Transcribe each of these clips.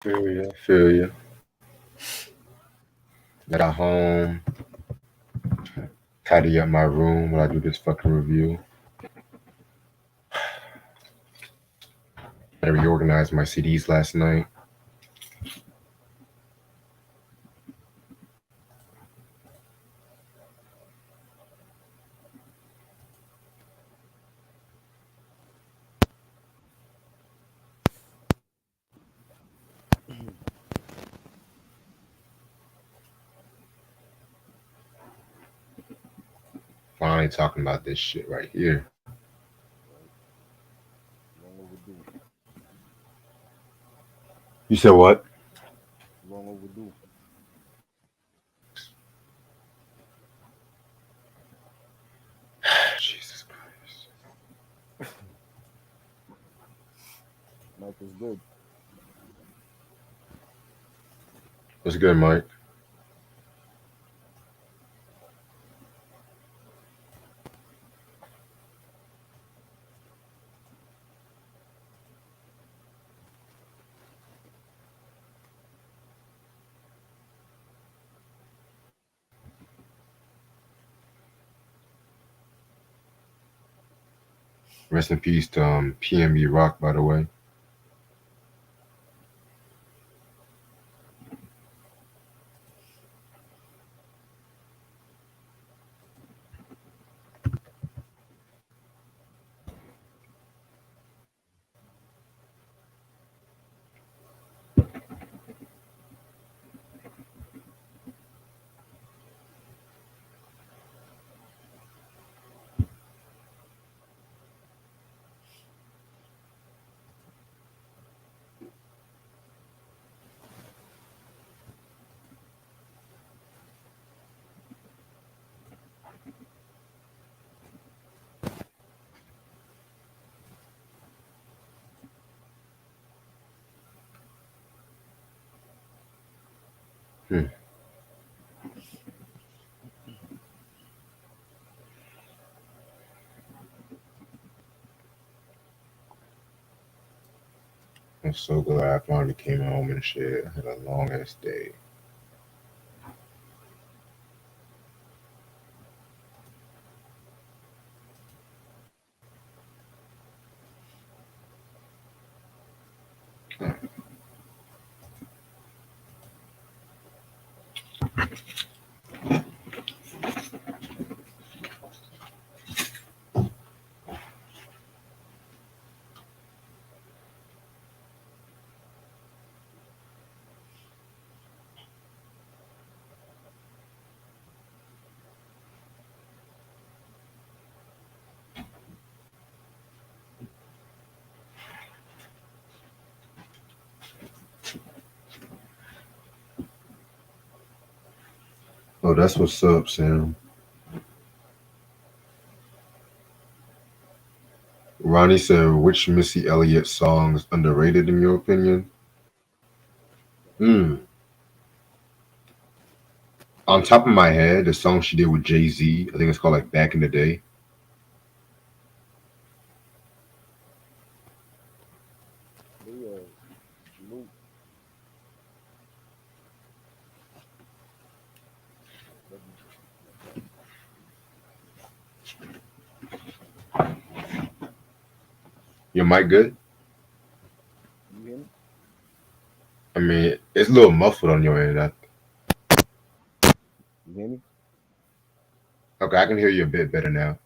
Feel you. Got home, tidy up my room while I do this fucking review. I reorganized my CDs last night. Finally talking about this shit right here. Long overdue. You said what? Long overdue. Jesus Christ. Mike is good. What's good, Mike? Rest in peace to PNB Rock, by the way. Hmm. I'm so glad I finally came home and shit. I had a long ass day. Oh, that's what's up, Sam. Ronnie said, which Missy Elliott songs underrated in your opinion? Hmm. On top of my head, the song she did with Jay-Z, I think it's called like Back in the Day. They salute. But Your mic good? you hear me? I mean, it's a little muffled on your end. You hear me? Okay, I can hear you a bit better now.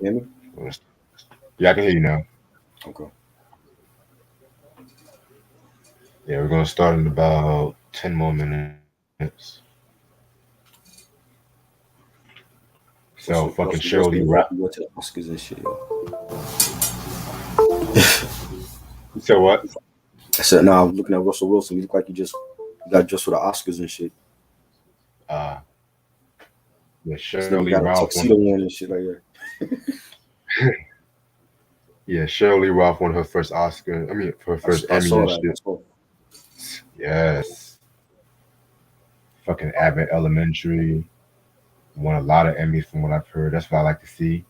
You hear me? Yeah, I can hear you now. Okay. Yeah, we're gonna start in about 10 more minutes. So fucking Shirley Russell Rap. Wilson go to the Oscars and shit. Yo. You said what? I said, nah, I'm looking at Russell Wilson. You look like you got dressed for the Oscars and shit. Uh, yeah, This nigga Shirley got a Ralph won. tuxedo on and shit like that. Yeah, Shirley Ralph won her first Oscar. I mean, for her first I Emmy saw and that. I shit. saw. Yes. Fucking Abbott Elementary won a lot of Emmys from what I've heard. That's what I like to see.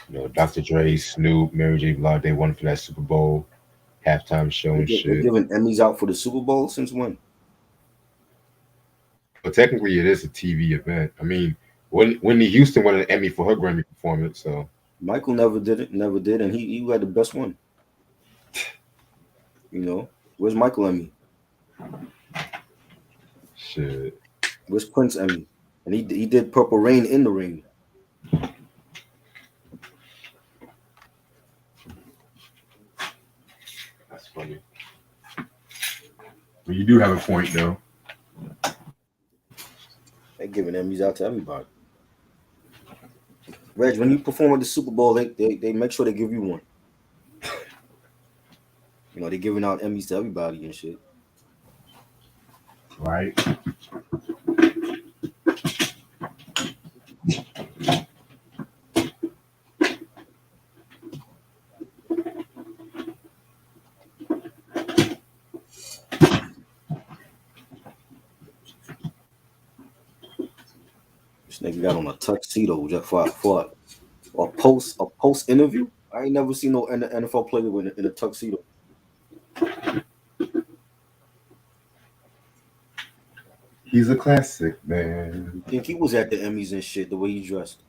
You know, Dr. Dre, Snoop, Mary J. Blige, they won for that Super Bowl halftime show and They're shit. giving Emmys out for the Super Bowl since when? But technically, it is a TV event. I mean, Whitney Houston won an Emmy for her Grammy performance. So Michael never did it. Never did, and he had the best one. You know, where's Michael Emmy? shit. Where's Prince Emmy? And he did Purple Rain in the Rain. That's funny. But you do have a point, though. They giving Emmys out to everybody. Reg, when you perform at the Super Bowl, they make sure they give you one. You know, they giving out Emmys to everybody and shit. Right? This nigga got on a tuxedo just for a post interview. I ain't never seen no NFL player in a tuxedo. He's a classic, man. You think he was at the Emmys and shit the way he dressed?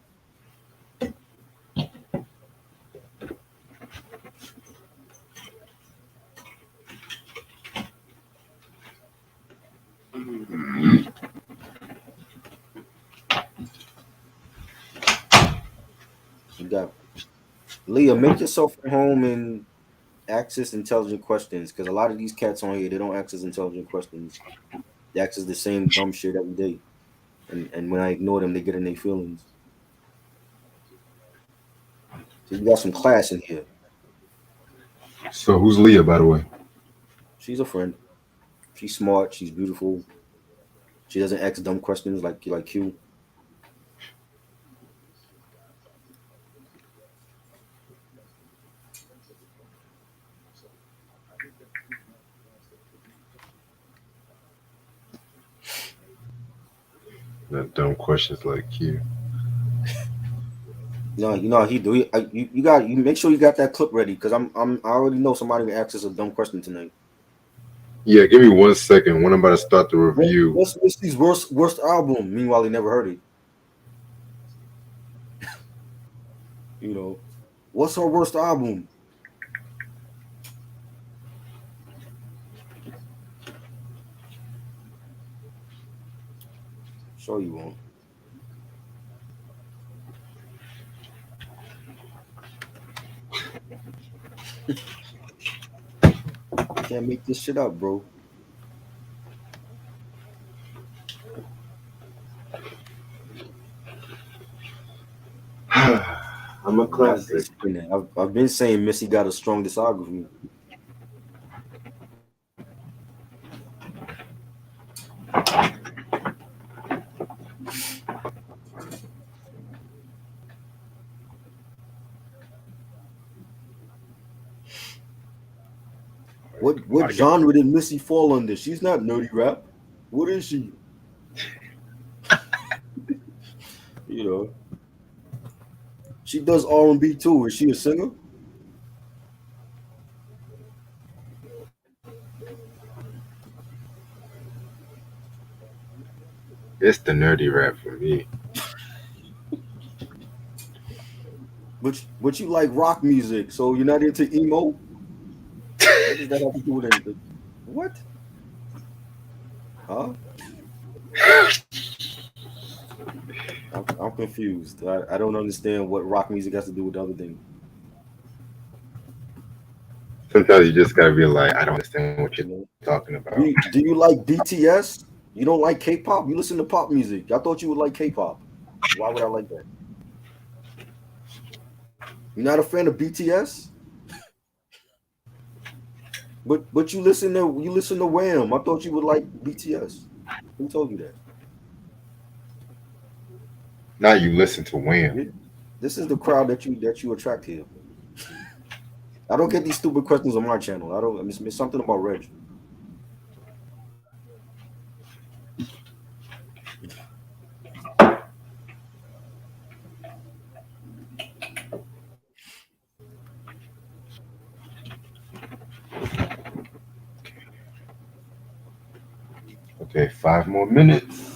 You got Leah, make yourself at home and access intelligent questions because a lot of these cats on here they don't access intelligent questions. They access the same dumb shit every day, and when I ignore them, they get in their feelings. So you got some class in here. So who's Leah, by the way? She's a friend. She's smart. She's beautiful. She doesn't ask dumb questions like you. Not dumb questions like you. You know how he do. You make sure you got that clip ready because I already know somebody will ask us a dumb question tonight. Yeah, give me 1 second. When I'm about to start the review. What's Missy's worst album? Meanwhile, he never heard it. You know, what's her worst album? Sure you won't. Can't make this shit up, bro. I'm a classic. I've been saying Missy got a strong discography. What genre did Missy fall under? She's not nerdy rap. What is she? You know, she does R&B too. Is she a singer? It's the nerdy rap for me. But you like rock music, so you're not into emo? What does that have to do with anything? What? Huh? I'm confused. I don't understand what rock music has to do with the other thing. Sometimes you just gotta be like, I don't understand what you're You know? talking about. Do you like BTS? You don't like K-pop? You listen to pop music. I thought you would like K-pop. Why would I like that? You're not a fan of BTS, but you listen to Wham. I thought you would like BTS. Who told you that? Now you listen to Wham. Yeah. This is the crowd that you attract here. I don't get these stupid questions on my channel. I don't. It's something about Reg. Okay, 5 more minutes.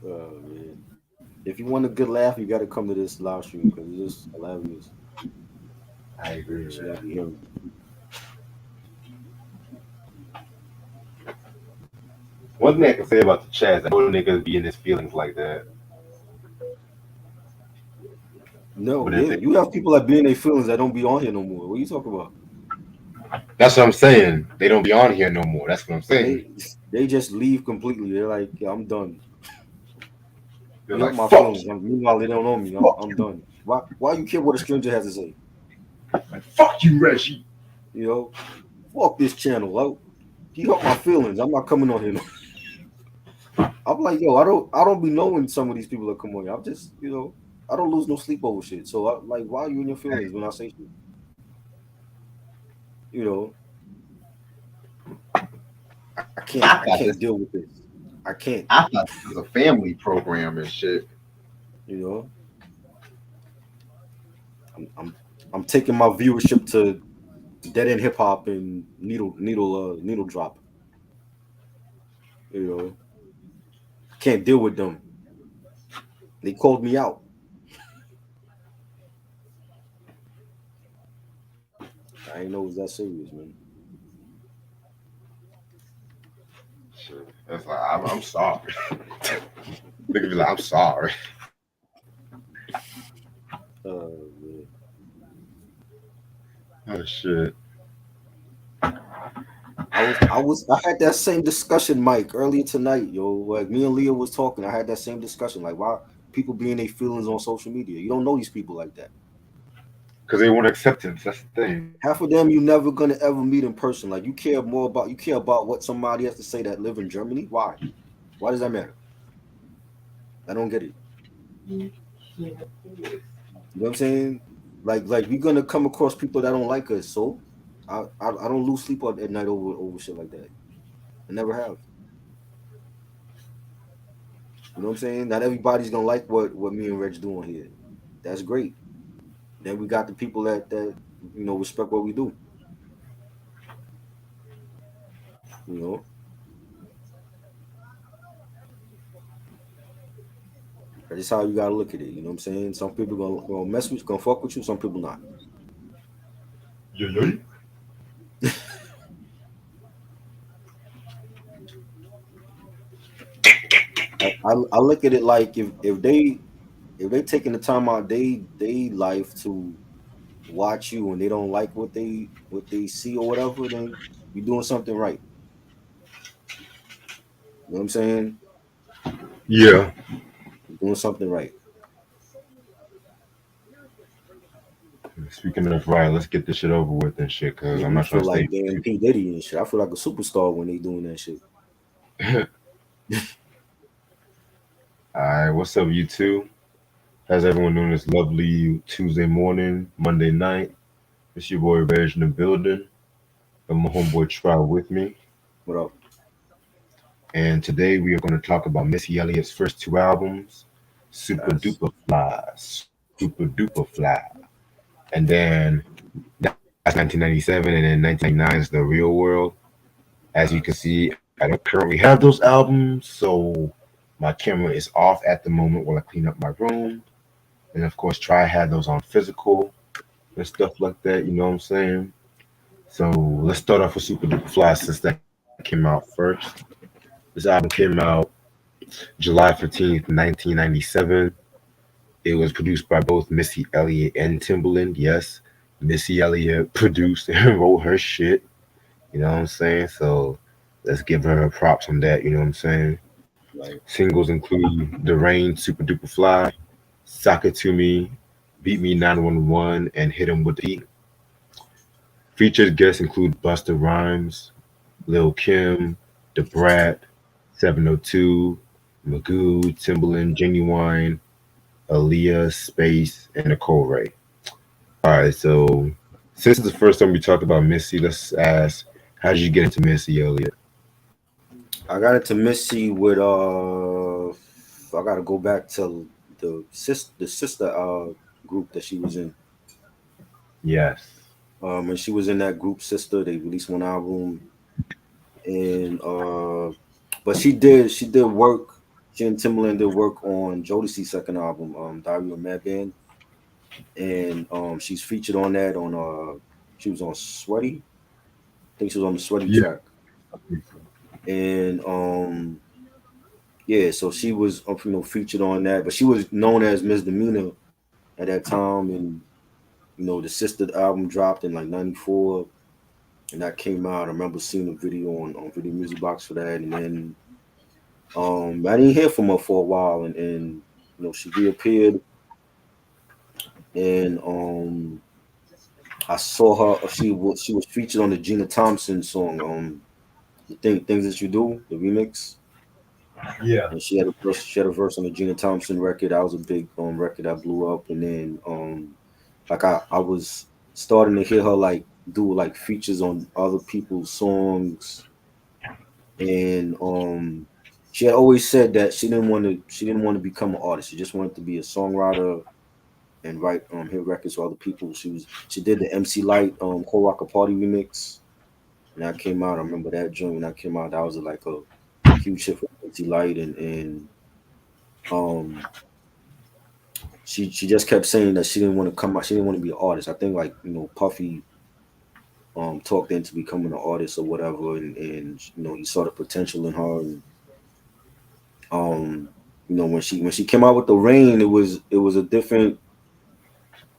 Oh man! If you want a good laugh, you got to come to this live stream because it's just hilarious. I agree with Shit, I that. be hearing. One thing I can say about the chats, I know niggas be in his feelings like that. No, But if yeah, they, you have people that be in their feelings that don't be on here no more. What are you talking about? that's what I'm saying. They don't be on here no more. That's what I'm saying. They they just leave completely. They're like, yeah, I'm done. They're You hurt like, my fuck feelings. you, Meanwhile, they don't know me. I'm fuck I'm you, done. Why you care what a stranger has to say? like, fuck you, Reggie. You know, fuck this channel. Like, he hurt my feelings. I'm not coming on here. No. I'm like, yo, I don't be knowing some of these people that come on here. I'm just, I don't lose no sleep over shit. So like, why are you in your feelings when I say shit? You know, I can't I I thought can't this, deal with this. I can't. I thought this was a family program and shit. You know, I'm taking my viewership to dead end hip hop and needle drop. You know, I can't deal with them. They called me out. I ain't know it was that serious, man. Shit. It's like, I'm sorry. Nigga be like, I'm sorry. Man. Oh shit. I had that same discussion, Mike, earlier tonight, yo. Like me and Leah was talking. I had that same discussion. Like, why people be in their feelings on social media? You don't know these people like that. Because they want acceptance. That's the thing. Half of them you never gonna ever meet in person. Like you care about what somebody has to say that live in Germany. Why? Why does that matter? I don't get it. You know what I'm saying? Like we're gonna come across people that don't like us. So I don't lose sleep at night over shit like that. I never have. You know what I'm saying? Not everybody's gonna like what me and Reg doing here. That's great. Then we got the people that respect what we do. You know, that's how you gotta look at it. You know what I'm saying? Some people gonna mess with you, gonna fuck with you. Some people not. Yeah, yeah. I look at it like if they taking the time out they life to watch you and they don't like what they see or whatever, then you're doing something right. You know what I'm saying? Yeah. You're doing something right. Speaking of right, let's get this shit over with and shit, because Make I'm me not trying feel to stay. like damn P Diddy and shit. I feel like a superstar when they doing that shit. Alright, what's up, you two? How's everyone doing this lovely Tuesday morning, Monday night? It's your boy Reg in the building. And my homeboy Try with me. What up? And today we are going to talk about Missy Elliott's first two albums, Super Yes. Duper Fly, Super Duper Fly. And then that's 1997, and then 1999 is The Real World. As you can Yes. see, I don't currently have those albums, so my camera is off at the moment while I clean up my room. and of course, Try had those on physical and stuff like that. You know what I'm saying? So let's start off with Super Duper Fly since that came out first. This album came out July 15th, 1997. It was produced by both Missy Elliott and Timbaland. Yes, Missy Elliott produced and wrote her shit. You know what I'm saying? So let's give her props on that. You know what I'm saying? Right. Singles include The Rain, Super Duper Fly, Sock It To Me, Beat Me 911, and Hit 'Em With the Heat. Featured guests include Busta Rhymes, Lil Kim, The Brat, 702, Magoo, Timbaland, Genuine, Aaliyah, Space, and Nicole Ray. All right, so since it's the first time we talked about Missy, let's ask, how did you get into Missy Elliott? I got into Missy with I gotta go back to the sister group that she was in. Yes. When she was in that group Sister, they released one album, and but she did work. She and Timbaland did work on Jodeci's second album, Diary of a Mad Band, and she's featured on that on she was on Sweaty. I think she was on the Sweaty Yeah. track, and yeah, so she was featured on that, but she was known as Misdemeanor at that time, and the Sister album dropped in like '94, and that came out. I remember seeing a video on Video Music Box for that, and then I didn't hear from her for a while, and she reappeared, and I saw her. She was featured on the Gina Thompson song, the things that you do, the remix, Yeah. and she had a verse on the Gina Thompson record. That was a big record that blew up, and then like I was starting to hear her like do like features on other people's songs, and she had always said that she didn't want to become an artist. She just wanted to be a songwriter and write hit records for other people. She did the MC Light Cold Rocker Party remix, and that came out. I remember that joint when that came out. That was like a huge hit for MC Light, and um she just kept saying that she didn't want to come out. She didn't want to be an artist. I think like Puffy talked into becoming an artist or whatever, and he saw the potential in her, and um when she came out with The Rain, it was a different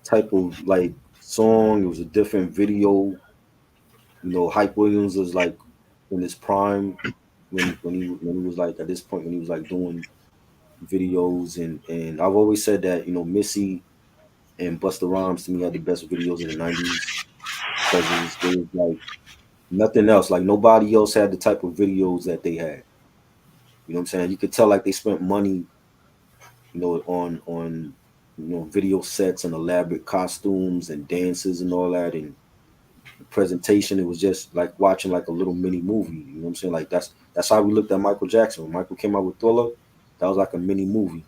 type of like song. It was a different video. Hype Williams was like in his prime when he was like at this point when he was like doing videos, and I've always said that Missy and Busta Rhymes to me had the best videos in the '90s because it was like nothing else. Like nobody else had the type of videos that they had. You know what I'm saying? You could tell like they spent money, on video sets and elaborate costumes and dances and all that, and the presentation. It was just like watching like a little mini movie. You know what I'm saying? Like that's how we looked at Michael Jackson. When Michael came out with Thriller, that was like a mini movie.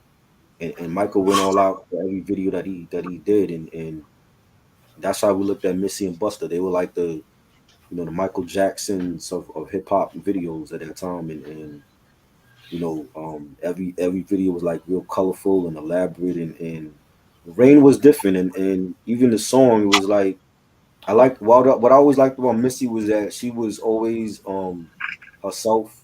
And Michael went all out for every video that he did, and that's how we looked at Missy and Buster. They were like the Michael Jacksons of hip hop videos at that time, and every video was like real colorful and elaborate, and Rain was different, and even the song, it was like I liked what I always liked about Missy was that she was always herself,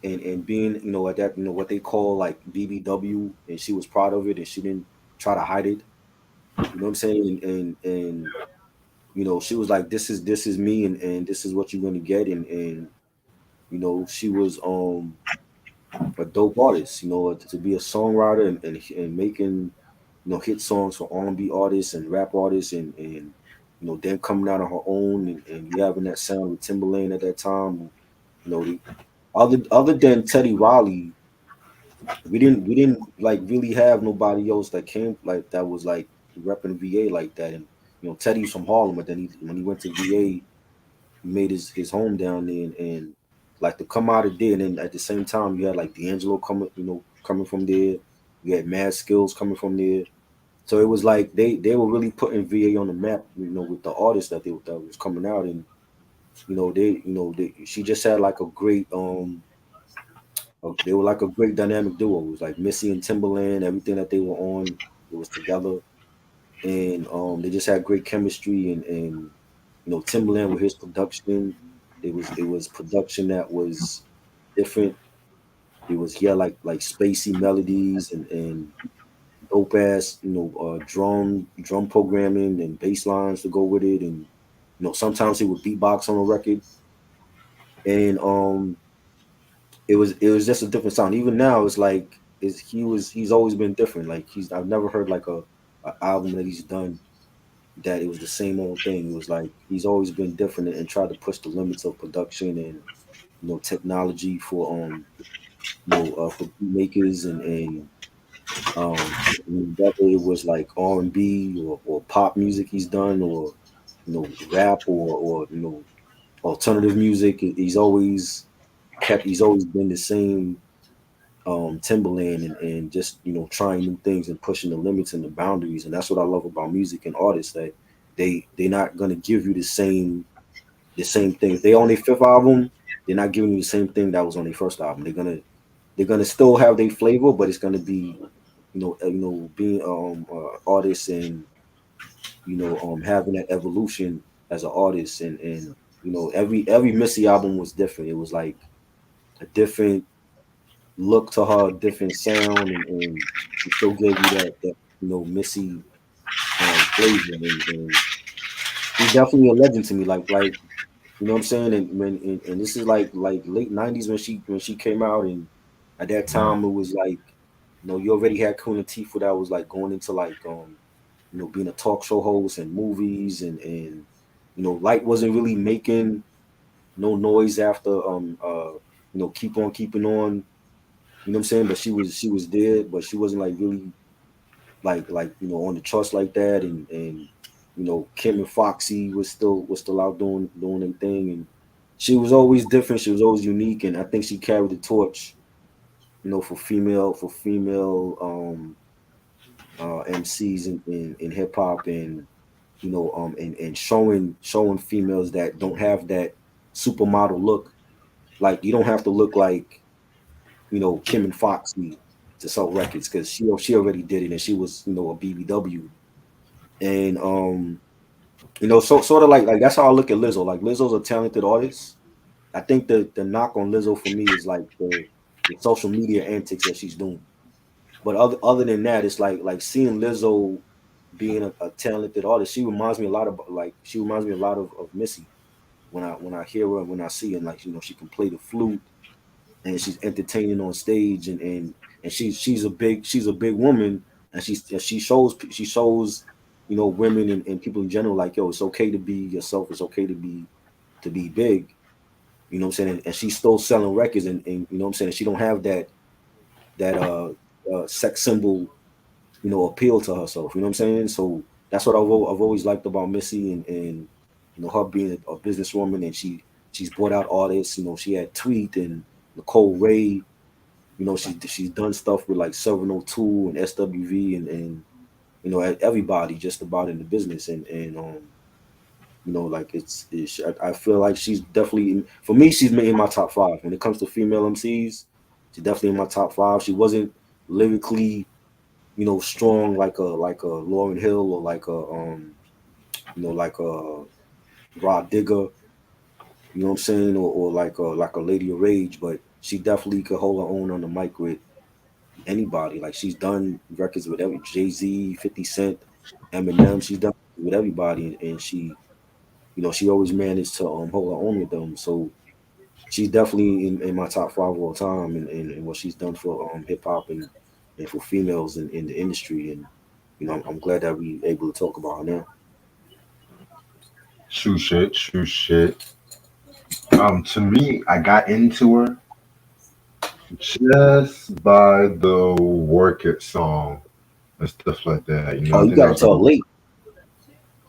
and being at that what they call like BBW, and she was proud of it, and she didn't try to hide it. You know what I'm saying? And she was like, this is me, and this is what you're gonna get, and she was a dope artist. To be a songwriter, and making hit songs for R&B artists and rap artists, and then coming out on her own, and you having that sound with Timberland at that time. The, other than Teddy Riley, we didn't like really have nobody else that came like that was like repping VA like that. And Teddy's from Harlem, but then when he went to VA, he made his home down there, and like to come out of there, and then at the same time you had like D'Angelo coming from there. You had Mad Skills coming from there. So it was like they were really putting VA on the map, with the artists that was coming out, and she just had like a great they were like a great dynamic duo. It was like Missy and Timberland. Everything that they were on was together, and they just had great chemistry, and Timbaland with his production, it was production that was different. It was, yeah, like spacey melodies and dope ass, drum programming and bass lines to go with it, and sometimes he would beatbox on a record, and it was just a different sound. Even now, it's like he's always been different. Like I've never heard like a album that he's done that it was the same old thing. It was like he's always been different and tried to push the limits of production and technology for beat makers and whether it was like R&B or pop music he's done, or rap, or alternative music. He's always been the same Timberland, and just trying new things and pushing the limits and the boundaries. And that's what I love about music and artists, that they're not gonna give you the same thing. If they on their fifth album, they're not giving you the same thing that was on their first album. They're gonna still have their flavor, but it's gonna be being artists, and having that evolution as an artist, and every Missy album was different. It was like a different look to her, different sound, and she still gave you that Missy flavor, and she's definitely a legend to me. Like what I'm saying, and this is like late '90s when she came out, and at that Yeah. time it was like you already had Queen Latifah that was like going into like being a talk show host and movies, and Light wasn't really making no noise after Keep On Keeping On. You know what I'm saying? But she was there, but she wasn't like really like on the charts like that, and Kim and Foxy was still out doing their thing, and she was always different. She was always unique, and I think she carried the torch, for female MCs in hip hop, and and showing females that don't have that supermodel look. Like you don't have to look like Kim and Foxy to sell records, because she already did it, and she was a BBW, and so sort of like that's how I look at Lizzo. Like Lizzo's a talented artist. I think the knock on Lizzo for me is like the social media antics that she's doing. But other than that, it's like seeing Lizzo being a talented artist. She reminds me a lot of Missy when I hear her and when I see her. And like she can play the flute, and she's entertaining on stage, and she's a big woman, and she shows women and people in general, like, yo, it's okay to be yourself. It's okay to be big. You know what I'm saying? And she's still selling records, and you know what I'm saying. She don't have that sex symbol appeal to herself. You know what I'm saying? So that's what I've always liked about Missy, and her being a businesswoman, and she's brought out artists. She had Tweet and Nicole Ray. She's done stuff with like 702 and SWV, and everybody just about in the business, and like I feel like she's definitely, for me, she's in my top five when it comes to female MCs. She's definitely in my top five. She wasn't lyrically strong like a Lauryn Hill, or like a Rod Digger, you know what I'm saying, or like a Lady of Rage, but she definitely could hold her own on the mic with anybody. Like she's done records with every Jay-Z, 50 Cent, Eminem. She's done with everybody, and she always managed to hold her own with them. So she's definitely in my top five of all time, and what she's done for hip hop and for females in the industry. And I'm glad that we able to talk about her now. True shit. True shit. To me, I got into her just by the Work It song and stuff like that. Oh, I you think that got was to her late.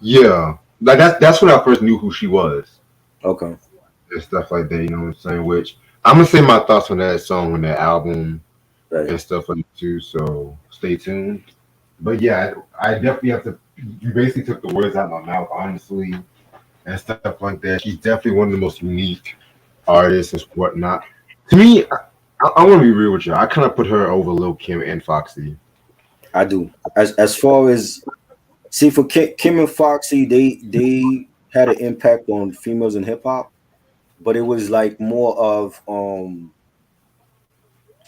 yeah. Like that's when I first knew who she was Okay. and stuff like that. You know what I'm saying? Which I'm gonna say my thoughts on that song and that album Right. and stuff like that too. So stay tuned. But yeah, I definitely have to. You basically took the words out of my mouth, honestly, and stuff like that. She's definitely one of the most unique artists and whatnot. To me, I want to be real with you. I kind of put her over Lil Kim and Foxy. I do. As far as see for Kim and Foxy, they had an impact on females in hip hop, but it was like more of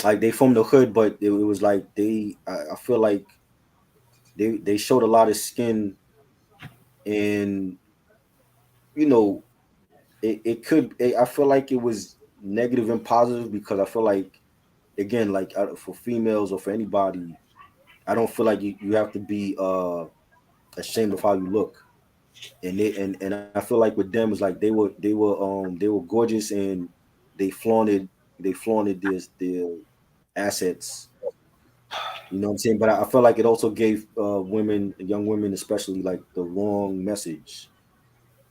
like they from the hood, but it was like I feel like they showed a lot of skin, and you know I feel like it was negative and positive because I feel like again like for females or for anybody, I don't feel like you have to be ashamed of how you look. And I feel like with them it's like they were gorgeous, and they flaunted they flaunted their assets. You know what I'm saying? But I feel like it also gave women, young women especially, like the wrong message.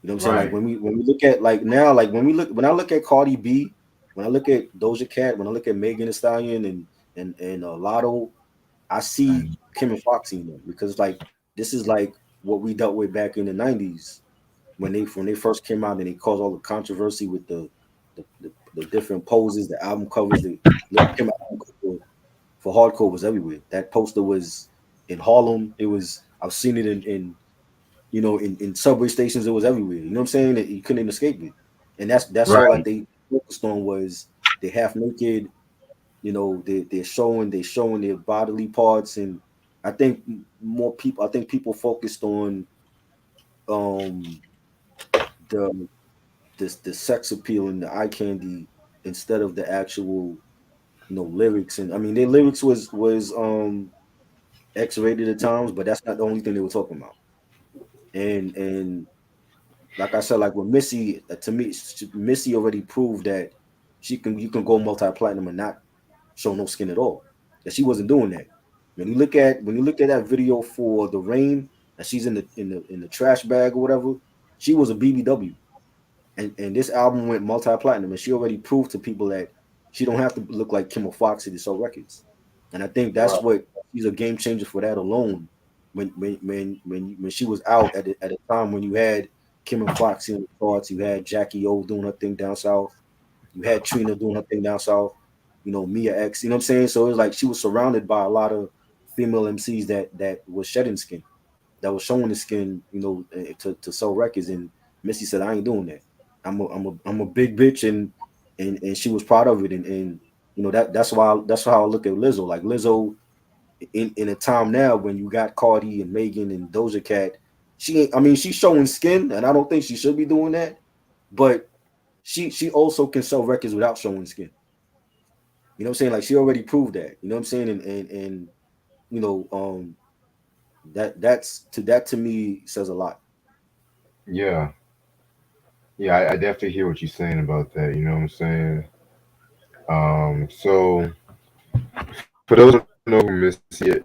You know what I'm saying? Like Right. when we look at like now, like when I look at Cardi B, when I look at Doja Cat, when I look at Megan Thee Stallion and Lotto, I see Mhm. Kim and Foxy in them because like this is like what we dealt with back in the '90s when they first came out and they caused all the controversy with the different poses, the album covers. The Lil' Kim album cover for hardcore was everywhere. That poster was in Harlem. It was I've seen it in in subway stations. It was everywhere. You know what I'm saying? That you couldn't escape it. And that's all that Right. they focused on was they half naked. They're showing their bodily parts, and I think more people. I think people focused on um the the sex appeal and the eye candy instead of the actual lyrics. And I mean their lyrics was X-rated at times, but that's not the only thing they were talking about. And like I said, like with Missy, to me, Missy already proved that you can go multi-platinum and not show no skin at all. That she wasn't doing that. When you look at that video for the rain, and she's in the trash bag or whatever, she was a BBW. And this album went multi-platinum, and she already proved to people that she don't have to look like Kim or Foxy to sell records. And I think that's Right. what she's a game changer for that alone. When she was out at a time when you had Kim and Foxy in the charts, you had Jackie O doing her thing down south, you had Trina doing her thing down south, Mia X, you know what I'm saying? So it was like she was surrounded by a lot of female MCs that was shedding skin, that was showing the skin, to sell records. And Missy said, "I ain't doing that. I'm a big bitch," and she was proud of it. And that's how I look at Lizzo. Like Lizzo, in a time now when you got Cardi and Megan and Doja Cat, she ain't. I mean, she's showing skin, and I don't think she should be doing that. But she also can sell records without showing skin. You know what I'm saying? Like she already proved that. You know what I'm saying? And you know, that to me says a lot. Yeah. Yeah, I definitely hear what you're saying about that. You know what I'm saying? So for those who don't know who Missy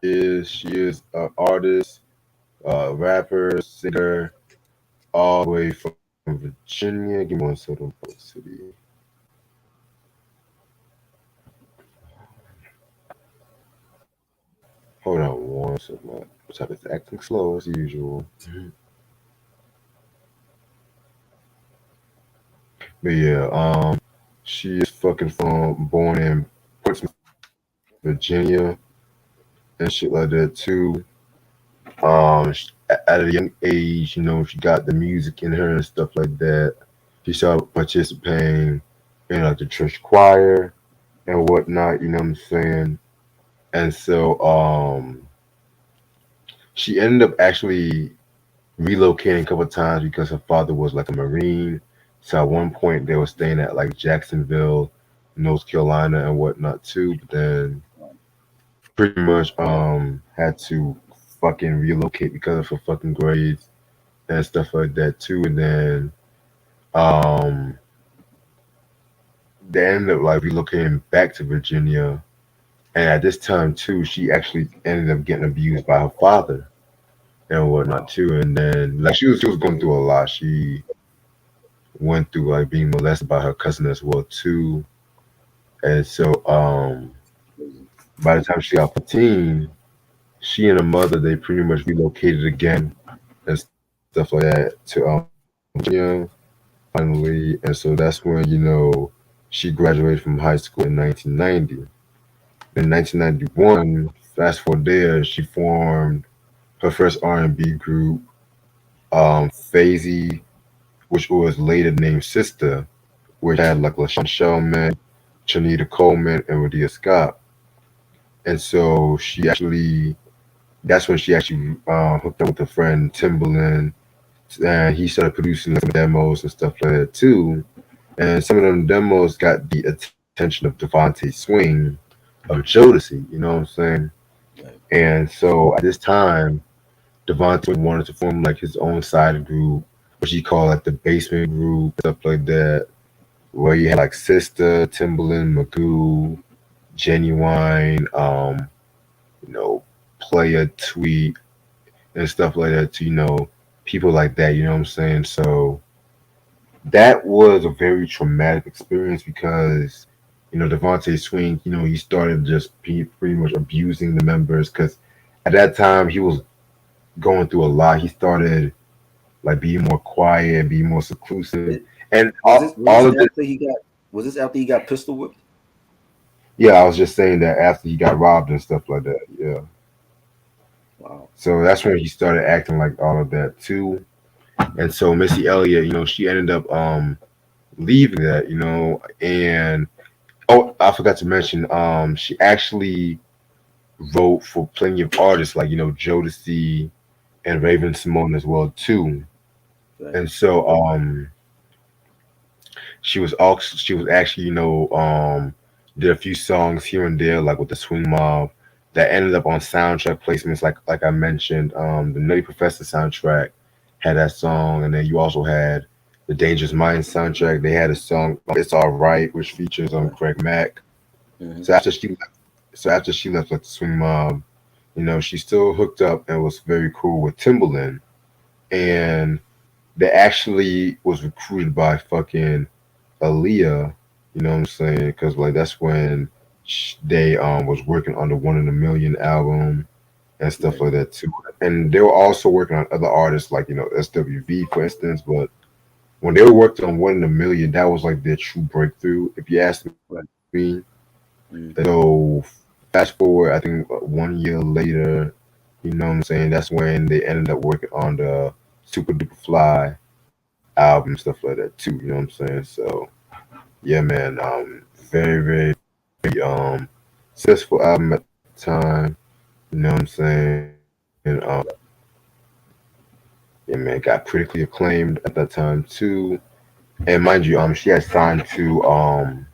is, she is an artist, rapper, singer, all the way from Virginia. Give me one second, city. Hold on one second. My type is acting slow as usual. But yeah, she is fucking from born in Portsmouth, Virginia, and shit like that too. At a young age, she got the music in her and stuff like that. She started participating in like the church choir and whatnot. You know what I'm saying? And so, she ended up actually relocating a couple of times because her father was like a Marine. So at one point they were staying at like Jacksonville, North Carolina, and whatnot too. But then pretty much had to fucking relocate because of her fucking grades and stuff like that too. And then um they ended up like relocating back to Virginia. And at this time too, she actually ended up getting abused by her father and whatnot too. And then like she was going through a lot. She went through like being molested by her cousin as well too. And so by the time she got 15, she and her mother they pretty much relocated again and stuff like that to Virginia finally. And so that's when she graduated from high school in 1990. In 1991, fast forward there, she formed her first R&B group, Phasey, which was later named Sister, which had like LaShawn Shellman, Chanita Coleman, and Radia Scott. And so that's when she actually hooked up with a friend, Timberland, and he started producing like, some demos and stuff like that too. And some of them demos got the attention of Devontae Swing of Jodeci, you know what I'm saying? Right. And so at this time, Devontae wanted to form like his own side group, which he called like the basement group, stuff like that, where you had like Sister, Timberland, Magoo, Genuine, you know, Player Tweet and stuff like that to, people like that, you know what I'm saying? So that was a very traumatic experience because, Devontae Swing, he started just pretty much abusing the members because at that time he was going through a lot. He started like being more quiet, being more seclusive, It, and was all this of this. after he got pistol whipped? Yeah, I was just saying that after he got robbed and stuff like that. Yeah, Wow. so that's when he started acting like all of that too. And so Missy Elliott, she ended up leaving that, and oh, I forgot to mention, she actually wrote for plenty of artists like Jodeci and Raven Simone as well too. Right. And so she was actually did a few songs here and there like with the Swing Mob that ended up on soundtrack placements like I mentioned, the Nutty Professor soundtrack had that song, and then you also had the Dangerous Minds soundtrack. They had a song It's All Right, which features Right. Craig Mack. Hmm. So after she left like the Swing Mob, she still hooked up and was very cool with Timberland, and they actually was recruited by fucking Aaliyah, you know what I'm saying? Because like that's when they was working on the One in a Million album and stuff Right. like that too. And they were also working on other artists like SWV for instance. But when they were working on One in a Million, that was like their true breakthrough, if you ask Right. me. Mm. So fast forward, I think 1 year later, you know what I'm saying? That's when they ended up working on the Super Duper Fly album, stuff like that too. You know what I'm saying? So yeah, man. Very, very successful album at the time. You know what I'm saying? Yeah, man. Got critically acclaimed at that time too. And mind you, she had signed to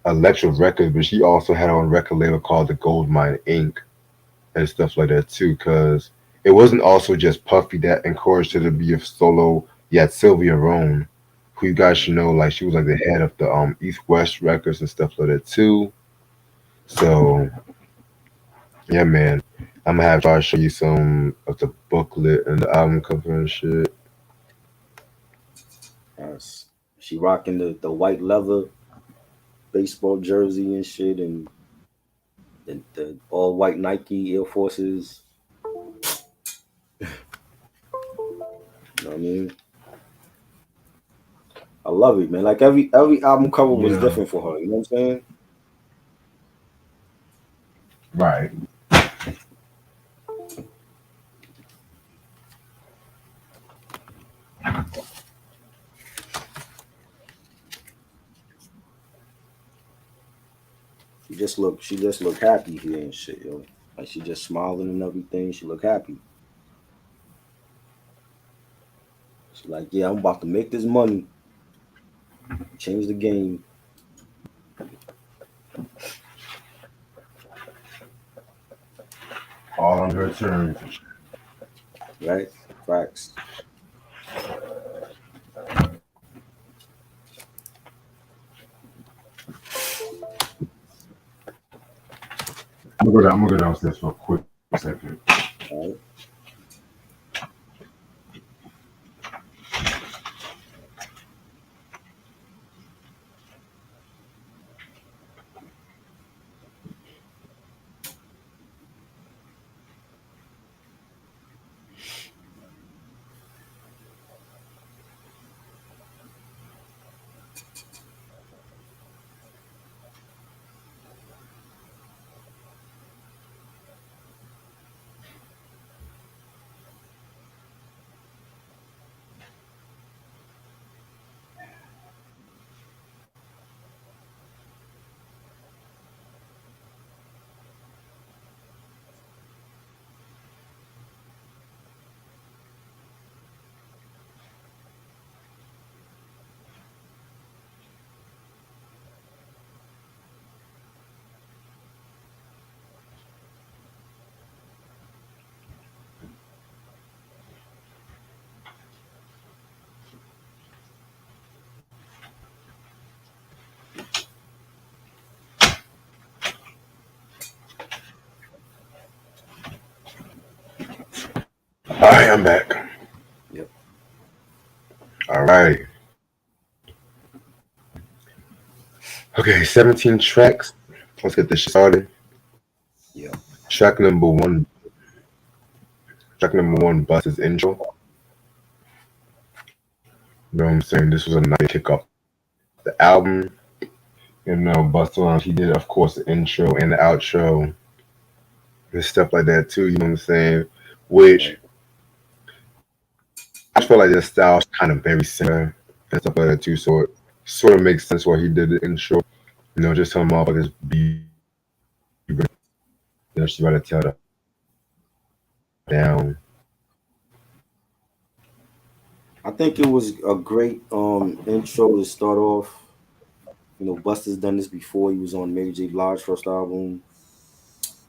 Electro Records, but she also had her own record label called the Goldmine Inc. and stuff like that too. Because it wasn't also just Puffy that encouraged her to be a solo. You had Sylvia Rone, who you guys should know, like she was like the head of the East West Records and stuff like that too. So yeah, man, I'm gonna have to try to show you some of the booklet and the album cover and shit. Yes. She rocking the white leather baseball jersey and shit, and the all white Nike Air Forces. You know what I mean? I love it, man. Like every album cover was Yeah, different for her. You know what I'm saying? right. She just look happy here and shit, yo. Like she just smiling and everything. She look happy. She like, yeah, I'm about to make this money, change the game, All on her terms. right? Facts. I'm gonna go downstairs for a quick second. All right. All right, I'm back. Yep. All right. Okay, 17 tracks. Let's get this shit started. Yep. Track number one. Track number one, Bust's intro. You know what I'm saying? This was a nice kick off the album. Busta Rhymes, he did, of course, the intro and the outro and stuff like that too. You know what I'm saying? Which Right. I just feel like their style's kind of very similar and stuff like that too. So it sort of makes sense why he did the intro. Just tell motherfuckers be ready. She about to tell the down. I think it was a great intro to start off. Busta's done this before. He was on Mary J. Blige's first album,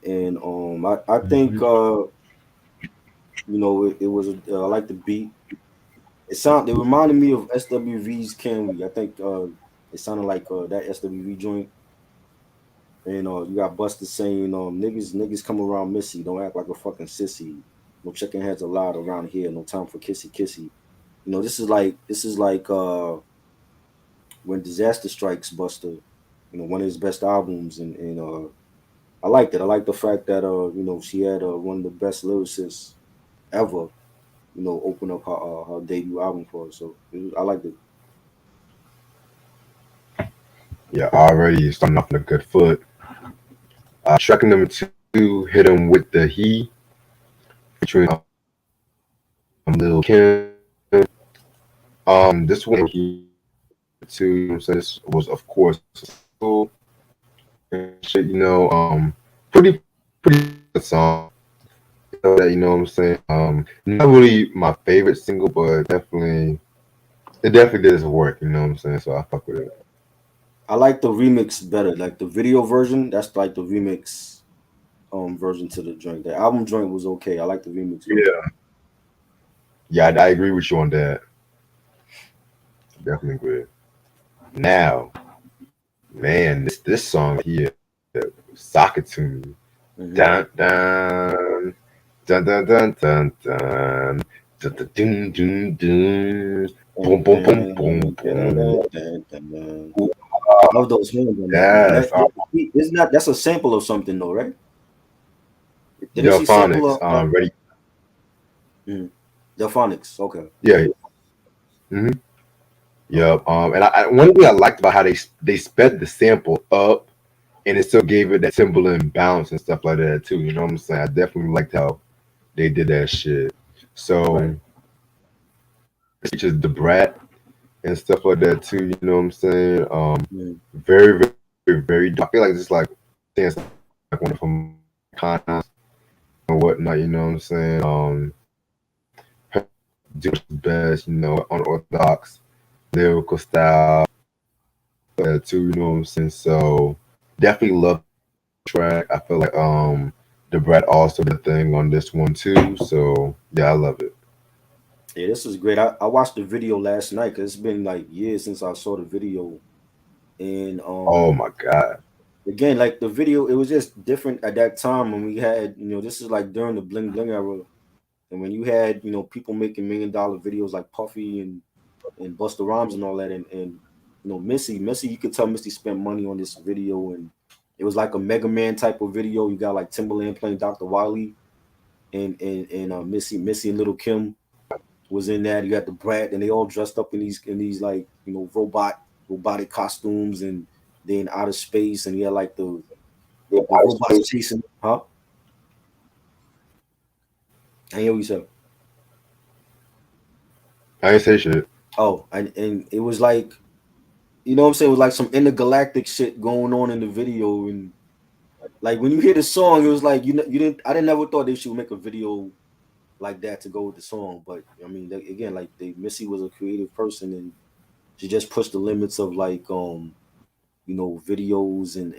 and I think Mhm. it was I like the beat. It reminded me of SWV's Can We. I think it sounded like that SWV joint. And you got Busta saying, niggas come around Missy, don't act like a fucking sissy. No chicken heads allowed around here, no time for kissy kissy. This is like when Disaster Strikes Busta, one of his best albums, and I liked it. I like the fact that she had one of the best lyricists ever, open up her debut album for her. So I liked it. Yeah, already starting off on a good foot. Track number two, Hit 'Em with the He, featuring Lil Kim. This one here too, so this was of course a single and shit, pretty song. That you know what I'm saying. Not really my favorite single, but it definitely did its work. You know what I'm saying. So I fuck with it. I like the remix better, like the video version. That's like the remix version to the joint. The album joint was okay. I like the remix better. Yeah, yeah, I agree with you on that. Definitely agree. Now, man, this song here, "Sock It to Me," Hmm. dun dun dun dun dun dun dun. Dun, dun, dun, dun, dun. Boom, boom, boom, boom, boom. Love those hands on that, man. Yes, Isn't that's a sample of something though, right? Didn't she sample Delphonics. Ready? mm, Delphonics? Okay. Yeah. hmm Okay. Yep. One thing I liked about how they sped the sample up, and it still gave it that Timberland bounce and stuff like that too. You know what I'm saying? I definitely liked how they did that shit. Right. So it features the brat and stuff like that too. You know what I'm saying? Mm. Very, very. I feel like it's like it's like one of them content and whatnot. You know what I'm saying? Doing his best. Unorthodox lyrical style too. You know what I'm saying? So definitely love the track. I feel like the brat also did a thing on this one too. So yeah, I love it. Yeah, this was great. I watched the video last night because it's been like years since I saw the video, and Oh my god. again, like the video, it was just different at that time when we had, this is like during the bling bling era, and when you had, people making $1 million videos like Puffy and Busta Rhymes and all that, and Missy, you could tell Missy spent money on this video, and it was like a Mega Man type of video. You got like Timberland playing Dr. Wiley, and Missy and Little Kim was in that. You got the Brat, and they all dressed up in these like robotic costumes, and then outer space, and you had like the robots chasing, huh? I hear what you said. I ain't say shit. Oh, and it was like, what I'm saying, it was like some intergalactic shit going on in the video, and like when you hear the song, it was like you didn't I didn't never thought they should make a video like that to go with the song, but I mean, again, like Missy was a creative person, and she just pushed the limits of like videos and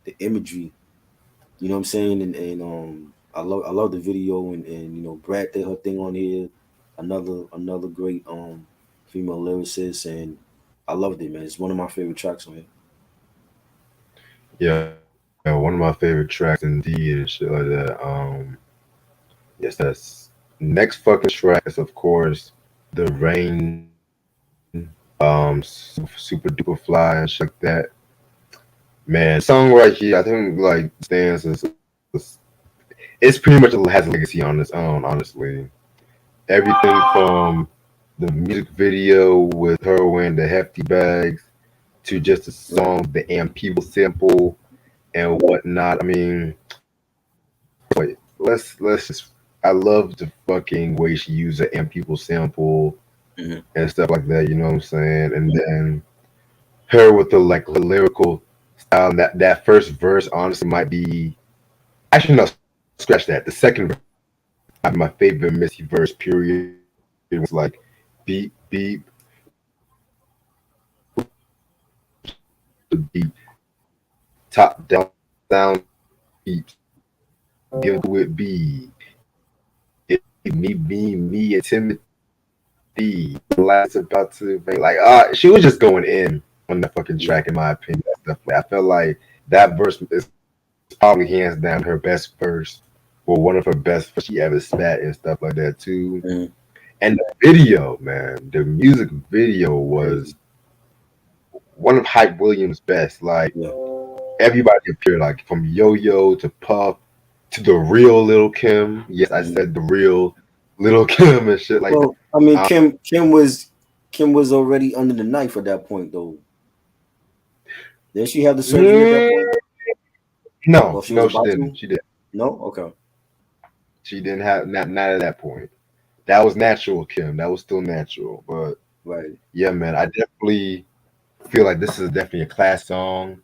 the imagery. You know what I'm saying? And I love the video, and Brad did her thing on here. Another great female lyricist, and I loved it, man. It's one of my favorite tracks on here. Yeah, one of my favorite tracks indeed and shit like that. Yes, Next fucking track is of course the Rain, super duper fly and shit like that. Man, song right here, I think like stands as it's pretty much has a legacy on its own, honestly. Everything from the music video with her wearing the hefty bags to just the Right. song, the and people sample and whatnot. I mean, boy, let's just. I love the fucking way she used the and people sample Mm-hmm. and stuff like that. You know what I'm saying? And then her with the like lyrical style. And that first verse honestly might be actually no, scratch that. The second verse might be my favorite Missy verse. Period. It was like beep beep beep top down sound beeps. Give it to it be. It me and Timothy. Last about to like she was just going in on that fucking Yeah. track in my opinion. That stuff. Like, I felt like that verse is probably hands down her best verse or one of her best she ever spat and stuff like that too. Mm-hmm. And the video, man, the music video was Crazy. one of Hype Williams' best. Like Yeah. everybody appeared, like from Yo Yo to Puff to the real Little Kim. Yes, I Mm-hmm. said the real Little Kim and shit like that. Well, I mean, Um, Kim was already under the knife at that point, though. Did she have the surgery at that point? mm, no, Well, she was no, she about didn't. to. She didn't. No. Okay. She didn't have not at that point. That was natural, Kim. That was still natural. But Right. yeah, man, I definitely feel like this is definitely a class song.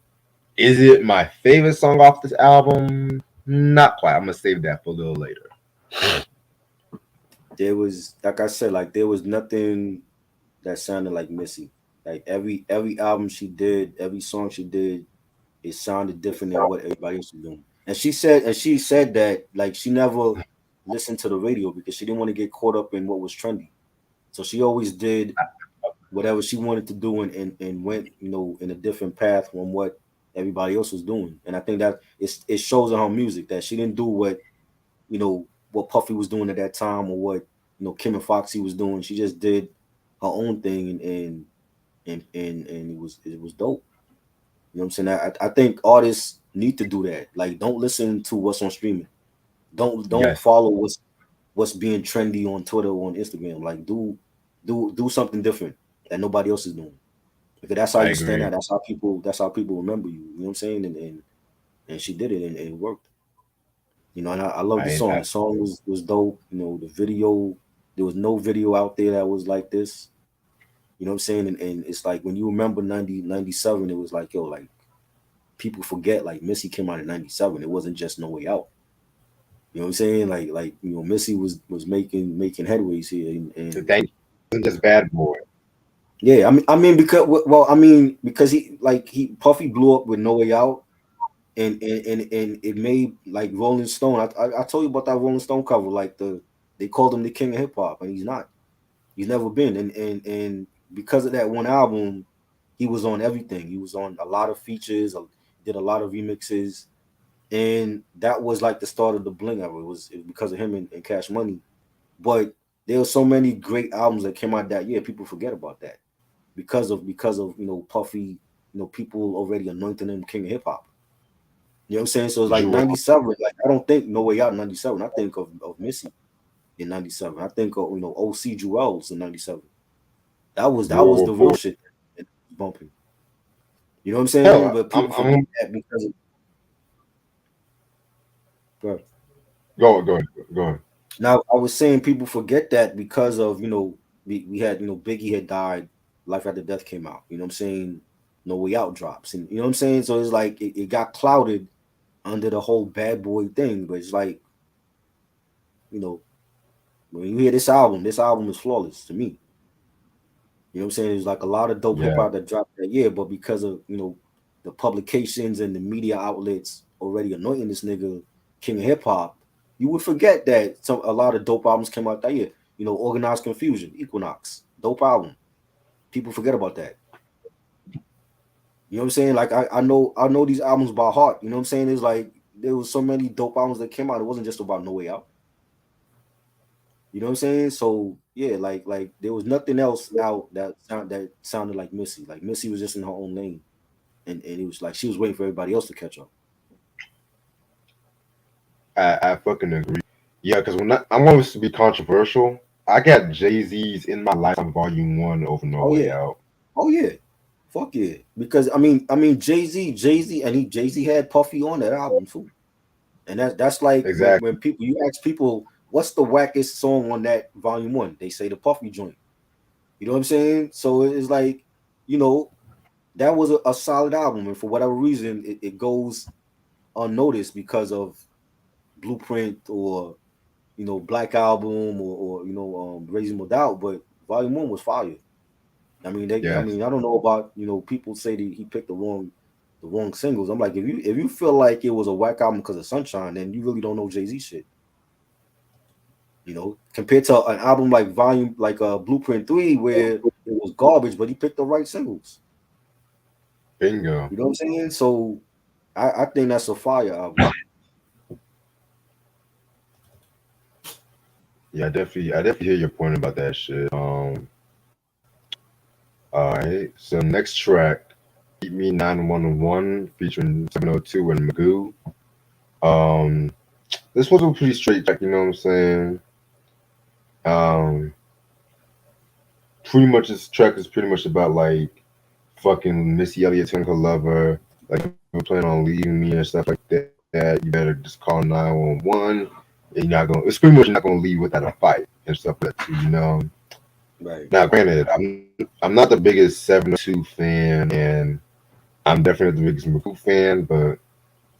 Is it my favorite song off this album? Not quite. I'm gonna save that for a little later. There was, like I said, like there was nothing that sounded like Missy. Like every album she did, every song she did, it sounded different than what everybody else was doing. And she said that like she never listened to the radio because she didn't want to get caught up in what was trendy. So she always did whatever she wanted to do and went, in a different path from what everybody else was doing. And I think that it shows in her music that she didn't do what Puffy was doing at that time or what Kim and Foxy was doing. She just did her own thing and it was dope. You know what I'm saying? I think artists need to do that. Like, don't listen to what's on streaming. Don't Yes, follow what's being trendy on Twitter or on Instagram. Like, do something different that nobody else is doing. Because that's how I you stand agree. out. That's how people remember you. You know what I'm saying? And she did it and it worked. And I love the song. I The song was dope. The video, there was no video out there that was like this. You know what I'm saying? And it's like when you remember 97, it was like, yo, like people forget like Missy came out in 97. It wasn't just No Way Out. You know what I'm saying? Like Missy was making headways here and thank you. Just bad boy. yeah, I mean because he Puffy blew up with No Way Out and it made like Rolling Stone. I told you about that Rolling Stone cover, like they called him the king of hip hop, and he's not. He's never been. And because of that one album, he was on everything. He was on a lot of features, did a lot of remixes, and that was like the start of the bling era. It was because of him and Cash Money. But there were so many great albums that came out that year. People forget about that because of Puffy. People already anointing him king of hip hop. You know what I'm saying? So it's like Jewel, 97. Like I don't think No Way Out in 97. I think of Missy in 97. I think of OC Jewels in 97. That was World the War real IV. shit that was bumping. You know what I'm saying? Hell, But people forget I'm that because of bro. go on. Now I was saying people forget that because of we had Biggie had died, Life After Death came out. You know what I'm saying? No Way Out drops, and you know what I'm saying. So it's like it got clouded under the whole bad boy thing. But it's like you know when you hear this album is flawless to me. You know what I'm saying? There's like a lot of dope hip Yeah, hop that dropped that year, but because of the publications and the media outlets already anointing this nigga king of hip hop, you would forget that a lot of dope albums came out that year. Organized Confusion, Equinox, dope album. People forget about that. You know what I'm saying? Like I know these albums by heart. You know what I'm saying? It's like there was so many dope albums that came out. It wasn't just about No Way Out. You know what I'm saying? So yeah, like there was nothing else out that sounded like Missy. Like Missy was just in her own lane, and it was like she was waiting for everybody else to catch up. I fucking agree. Yeah, because I'm always to be controversial. I got Jay Z's "In My Lifetime" Volume 1 over No Oh Way yeah, Out. oh yeah, fuck yeah. Because I mean Jay Z, and Jay Z had Puffy on that album too. And that's like when Exactly. people, you ask people what's the wackest song on that volume 1, they say the Puffy joint. You know what I'm saying? So it's like, you know, that was a solid album, and for whatever reason, it goes unnoticed because of Blueprint, or Black Album, or Reasonable Doubt. But volume 1 was fire. I Yes. mean, I don't know about, people say that he picked the wrong singles. I'm like, if you feel like it was a whack album because of Sunshine, then you really don't know Jay Z shit. Compared to an album like Blueprint 3, where it was garbage, but he picked the right singles. Bingo. You know what I'm saying? So I think that's a fire album. Yeah, I definitely hear your point about that shit. All right. So next track, "Keep Me 911" featuring 702 and Magoo. Um, this was a pretty straight track. You know what I'm saying? Um, pretty much this track is pretty much about like fucking Missy Elliot telling her lover, like, you're planning on leaving me and stuff like that. You better just call 911. And you're not gonna. It's pretty much you're not gonna leave without a fight and stuff like that too. Right. Now, granted, I'm not the biggest 702 fan, and I'm definitely the biggest Magoo fan, but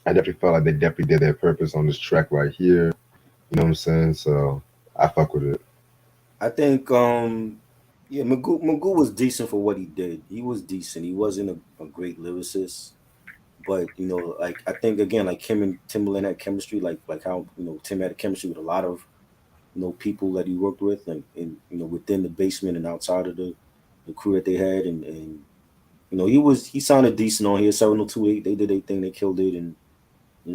I definitely felt like they definitely did their purpose on this track right here. You know what I'm saying? So I fuck with it. I think yeah, Magoo was decent for what he did. He was decent. He wasn't a great lyricist. But like I think again, like him and Timbaland had chemistry, like how Tim had a chemistry with a lot of people that he worked with, and within the basement and outside of the crew that they had, and he sounded decent on here. 702, they did their thing, they killed it. And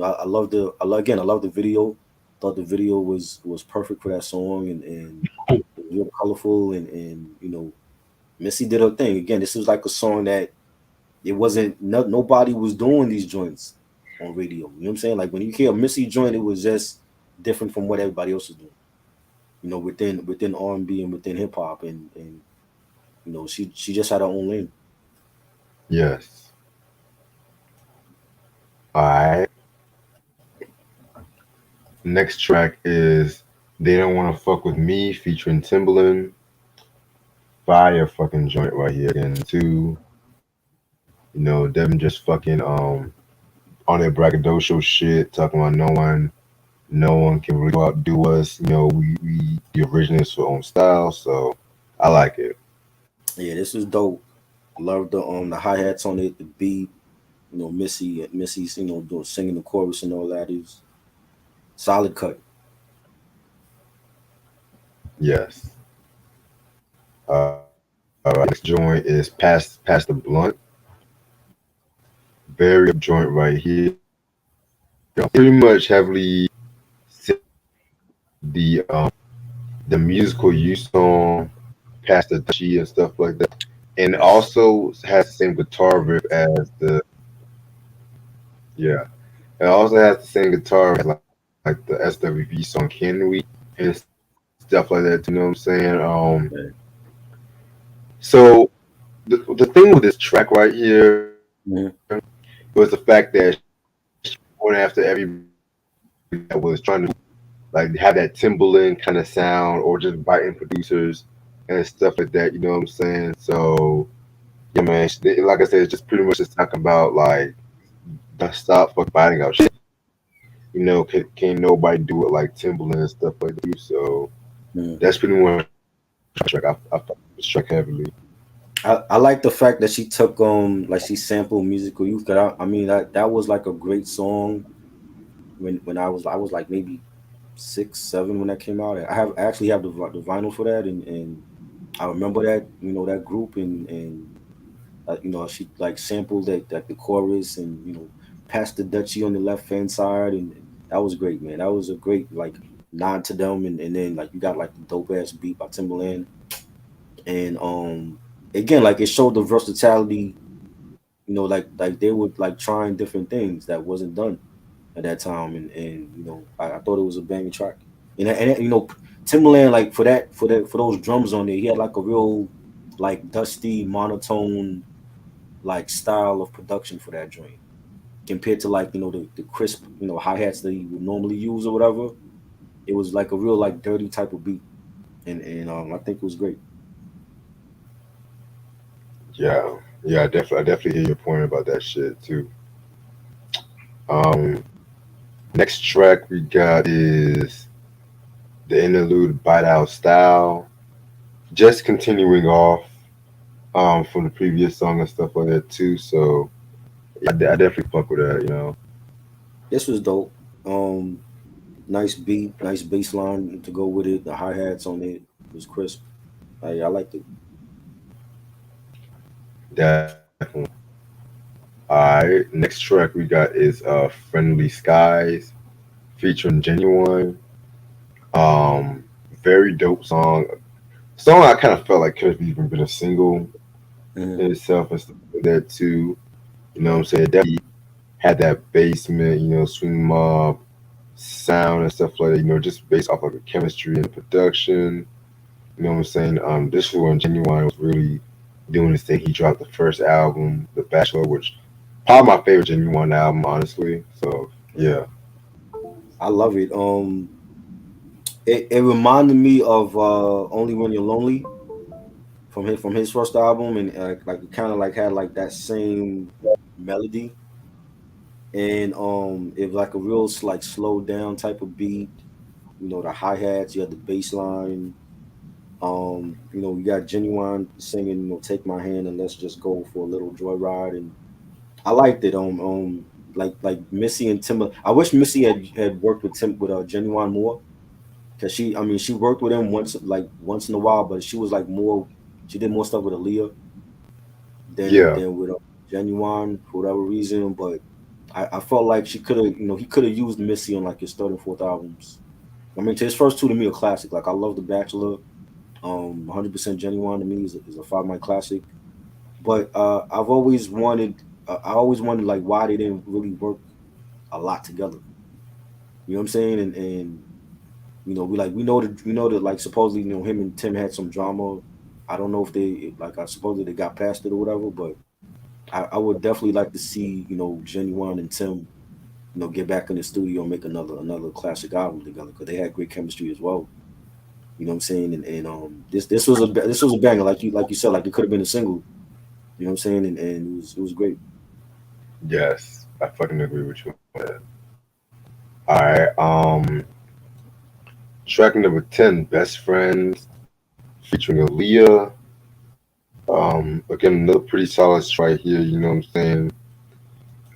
I love again, I love the video. Thought the video was perfect for that song, and it was real colorful, and Missy did her thing. Again, this was like a song that it wasn't, nobody was doing these joints on radio. You know what I'm saying? Like when you hear a Missy joint, it was just different from what everybody else was doing. Within R&B and within hip hop, and she just had her own lane. Yes. All right. Next track is "They Don't Want to Fuck with Me" featuring Timbaland. Fire fucking joint right here again too. Them just fucking on their braggadocio shit, talking about no one can really outdo us. We the originals for own style, so I like it. Yeah, this is dope. Love the hi hats on it, the beat. Missy's doing singing the chorus and all that is solid cut. Yes. All right. Next joint is "Pass the Blunt." Very joint right here. Pretty much heavily the musical use on "Pass the Dutchie" and stuff like that, and Yes. also has the same guitar riff as the yeah. It also has the same guitar riff like the SWV song "Can We" and stuff like that. You know what I'm saying? Okay. So the thing with this track right here Mhm. was the fact that she went after everybody that was trying to like have that Timberland kind of sound or just biting producers and stuff like that. You know what I'm saying? So yeah, man. Like I said, it's just pretty much just talking about like the stop fucking biting out shit. Can't nobody do it like Timberland and stuff like that. So Mhm. that's pretty much track. I fuck with this track heavily. I like the fact that she took like she sampled musical youth. Cause I mean that was like a great song when I was like maybe 6, 7 when that came out. I actually have the vinyl for that, and I remember that that group, and she like sampled that the chorus, and passed the Dutchie on the left hand side, and that was great, man. That was a great, like, nod to them, and then like you got like the dope ass beat by Timbaland, and again like it showed the versatility, like they were like trying different things that wasn't done at that time, and I thought it was a banging track, and Timbaland like for those drums on there, he had like a real like dusty monotone like style of production for that joint compared to like the crisp hi hats that he would normally use or whatever. It was like a real like dirty type of beat, and I think it was great. Yeah, yeah, I definitely hear your point about that shit too. Um, Next track we got is the interlude "Bite Out Style," just continuing off from the previous song and stuff like that too. So yeah, I definitely fuck with that. This was dope. Um, Nice beat, nice bass line to go with it. The hi hats on it was crisp. I liked it. Definitely. All right, next track we got is "Friendly Skies" featuring Genuine. Um, Very dope song. Song I kind of felt like could have even been a single Mhm. in itself and stuff like that too. You know what I'm saying? Definitely had that basement, swing mob sound and stuff like that, just based off like the chemistry and the production. You know what I'm saying? This was when Genuine was really doing his thing. He dropped the first album, The Bachelor, which probably my favorite Genuine album, honestly. So Yeah, yeah. I love it. It reminded me of Only When You're Lonely from his first album, and like it kind of like had like that same melody, and it was like a real like slow down type of beat. The hi hats, you had the bass line. You got Genuine singing, "Take My Hand and Let's Just Go for a Little Joyride," and I liked it. Like Missy and Tim. I wish Missy had worked with Tim with Genuine more, because I mean, she worked with him once in a while, but she was like more. She did more stuff with Aaliyah Yeah. than with Genuine for whatever reason. But I felt like she could have, he could have used Missy on like his third and fourth albums. I mean, his first two to me are classic. Like I love The Bachelor. 100% Genuine to me is a 5 night classic. But I always wondered like why they didn't really work a lot together. You know what I'm saying? And we know that like supposedly him and Tim had some drama. I don't know if they like I supposedly they got past it or whatever, but I would definitely like to see Genuine and Tim get back in the studio and make another classic album together because they had great chemistry as well. You know what I'm saying? And this was a banger like you said, like it could have been a single. You know what I'm saying? And it was great. Yes. I fucking agree with you on that. All right. Track number 10, Best Friends featuring Aaliyah. Again, another pretty solid strike here, you know what I'm saying?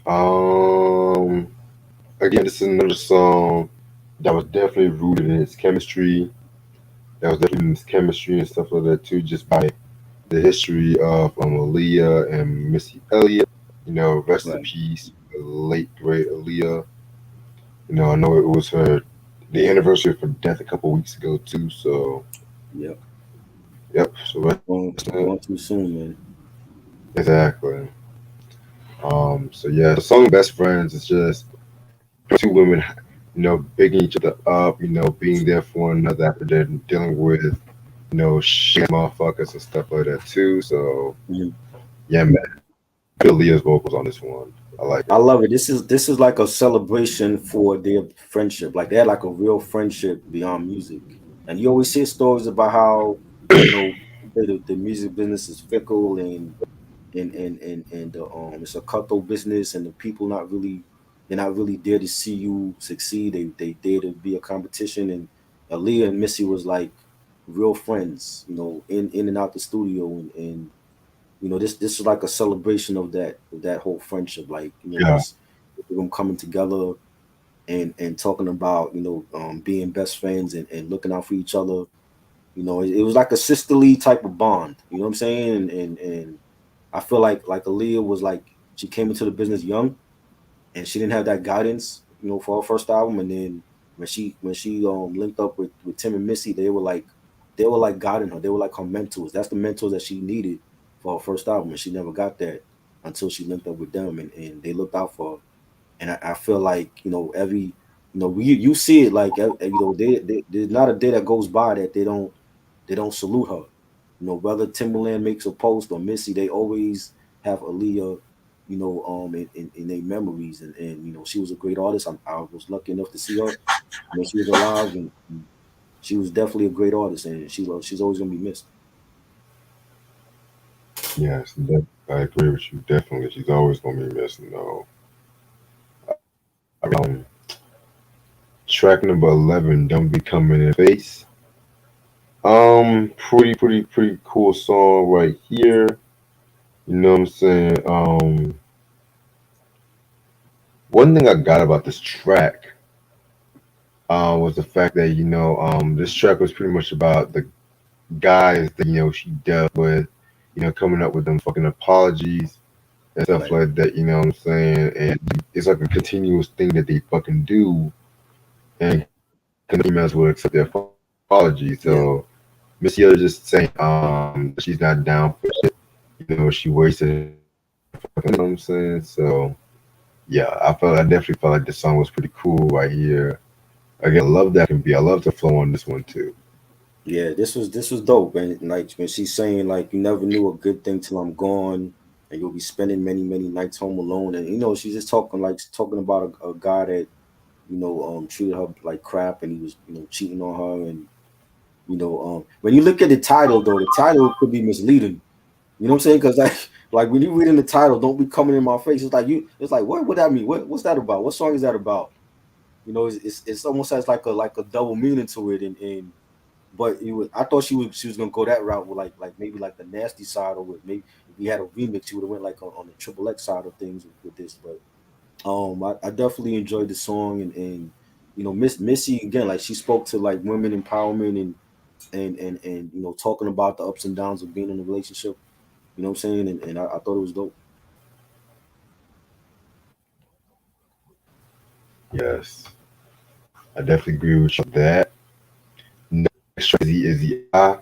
Um, Again, this is another song that was definitely rooted in its chemistry. That was definitely in its chemistry and stuff like that too, just by the history of Aaliyah and Missy Elliot. Rest in Right. peace, the late great Aaliyah. I know it was the anniversary of her death a couple weeks ago too. So, Yep. yep. So Going too soon, man. exactly. So yeah, the song "Best Friends" is just two women, bigging each other up, being there for one another after they're dealing with, shit motherfuckers and stuff like that too. So Mhm. yeah, man, feel Leah's vocals on this one. I like I it. love it. This is like a celebration for their friendship. Like they had like a real friendship beyond music. And you always hear stories about how, you know, the music business is fickle and it's a cutthroat business, and the people they're not really there to see you succeed. They there to be a competition. And Aaliyah and Missy was like real friends, in and out the studio, and this is like a celebration of that whole friendship, like Yeah, just them coming together and talking about being best friends and looking out for each other. It was like a sisterly type of bond. You know what I'm saying? And I feel like Aaliyah was like she came into the business young, and she didn't have that guidance for her first album, and then when she linked up with Tim and Missy, they were like guiding her. They were like her mentors. That's the mentors that she needed for her first album, and she never got that until she linked up with them, and they looked out for her. And I feel like every you see it like there's not a day that goes by that they don't salute her. Whether Timberland makes a post or Missy, they always have Aaliyah, in their memories. And she was a great artist. I was lucky enough to see her when she was alive, and she was definitely a great artist, and she's always gonna be missed. Yes, I agree with you. Definitely, she's always gonna be missing. Though. Um, track number 11, "Don't Be Coming in Face." Pretty cool song right here. You know what I'm saying? One thing I got about this track was the fact that this track was pretty much about the guys that she dealt with, coming up with them fucking apologies and stuff Right. like that. You know what I'm saying? And it's like a continuous thing that they fucking do, and females will accept their apology. Yeah. So Missy Elliott just saying she's not down for shit. She wasted. You know what I'm saying? So yeah, I definitely felt like the song was pretty cool right here. Again, I love that can be. I love the flow on this one too. Yeah, this was dope, and like when she's saying like you never knew a good thing till I'm gone, and you'll be spending many many nights home alone, and she's just talking about a guy that treated her like crap, and he was cheating on her, and when you look at the title though, the title could be misleading. You know what I'm saying? Because like when you read in the title, don't be coming in my face. It's like what would that mean? What's that about? What song is that about? It's almost has like a double meaning to it, and but I thought she was gonna go that route with like maybe like the nasty side, or with maybe if we had a remix, she would have went like on the triple X side of things with this. But I definitely enjoyed the song, and Missy again, like she spoke to like women empowerment, and talking about the ups and downs of being in a relationship. You know what I'm saying? And I thought it was dope. Yes, I definitely agree with you on that. Next track is the I.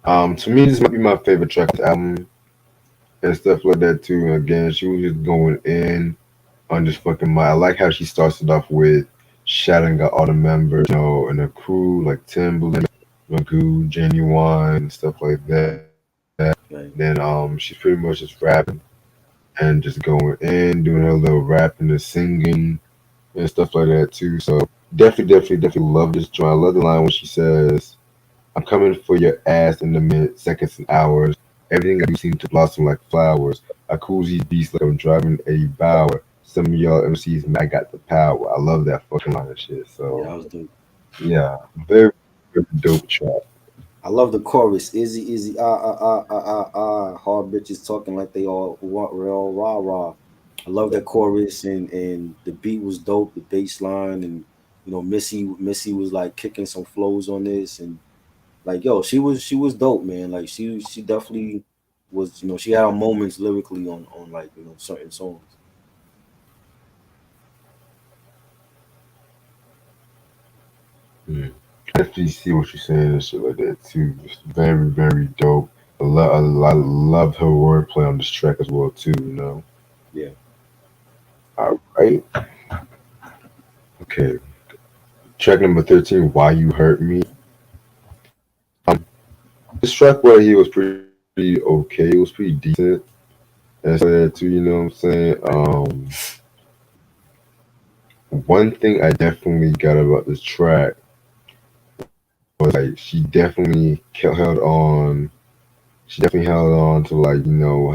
To me, this might be my favorite track on the album and stuff like that too. Again, she was just going in on this fucking mic. I like how she starts it off with shouting out all the members, and the crew like Timberland, Magoo, Genuine, and stuff like that. Right. Then she's pretty much just rapping and just going in, doing her little rapping and singing and stuff like that too. So definitely love this joint. I love the line when she says, "I'm coming for your ass in the minutes, seconds, and hours. Everything I do seems to blossom like flowers. I cool these beats like I'm driving a Bauer. Some of y'all MCs, man, I got the power." I love that fucking line of shit. Yeah, So that was dope. yeah, very, very dope track. I love the chorus. Izzy, hard bitches talking like they all real rah rah. I love that chorus, and the beat was dope. The bass line, and Missy was like kicking some flows on this, and like yo, she was dope, man. Like she definitely was. She had her moments lyrically on like certain songs. Mm. Definitely see what you're saying and shit like that too. Just very, very dope. I love her wordplay on this track as well too. Yeah. All right. Okay. Track number 13, "Why You Hurt Me." This track right here was pretty okay. It was pretty decent. And so that too, you know what I'm saying? One thing I definitely got about this track was like she definitely held on. She definitely held on to like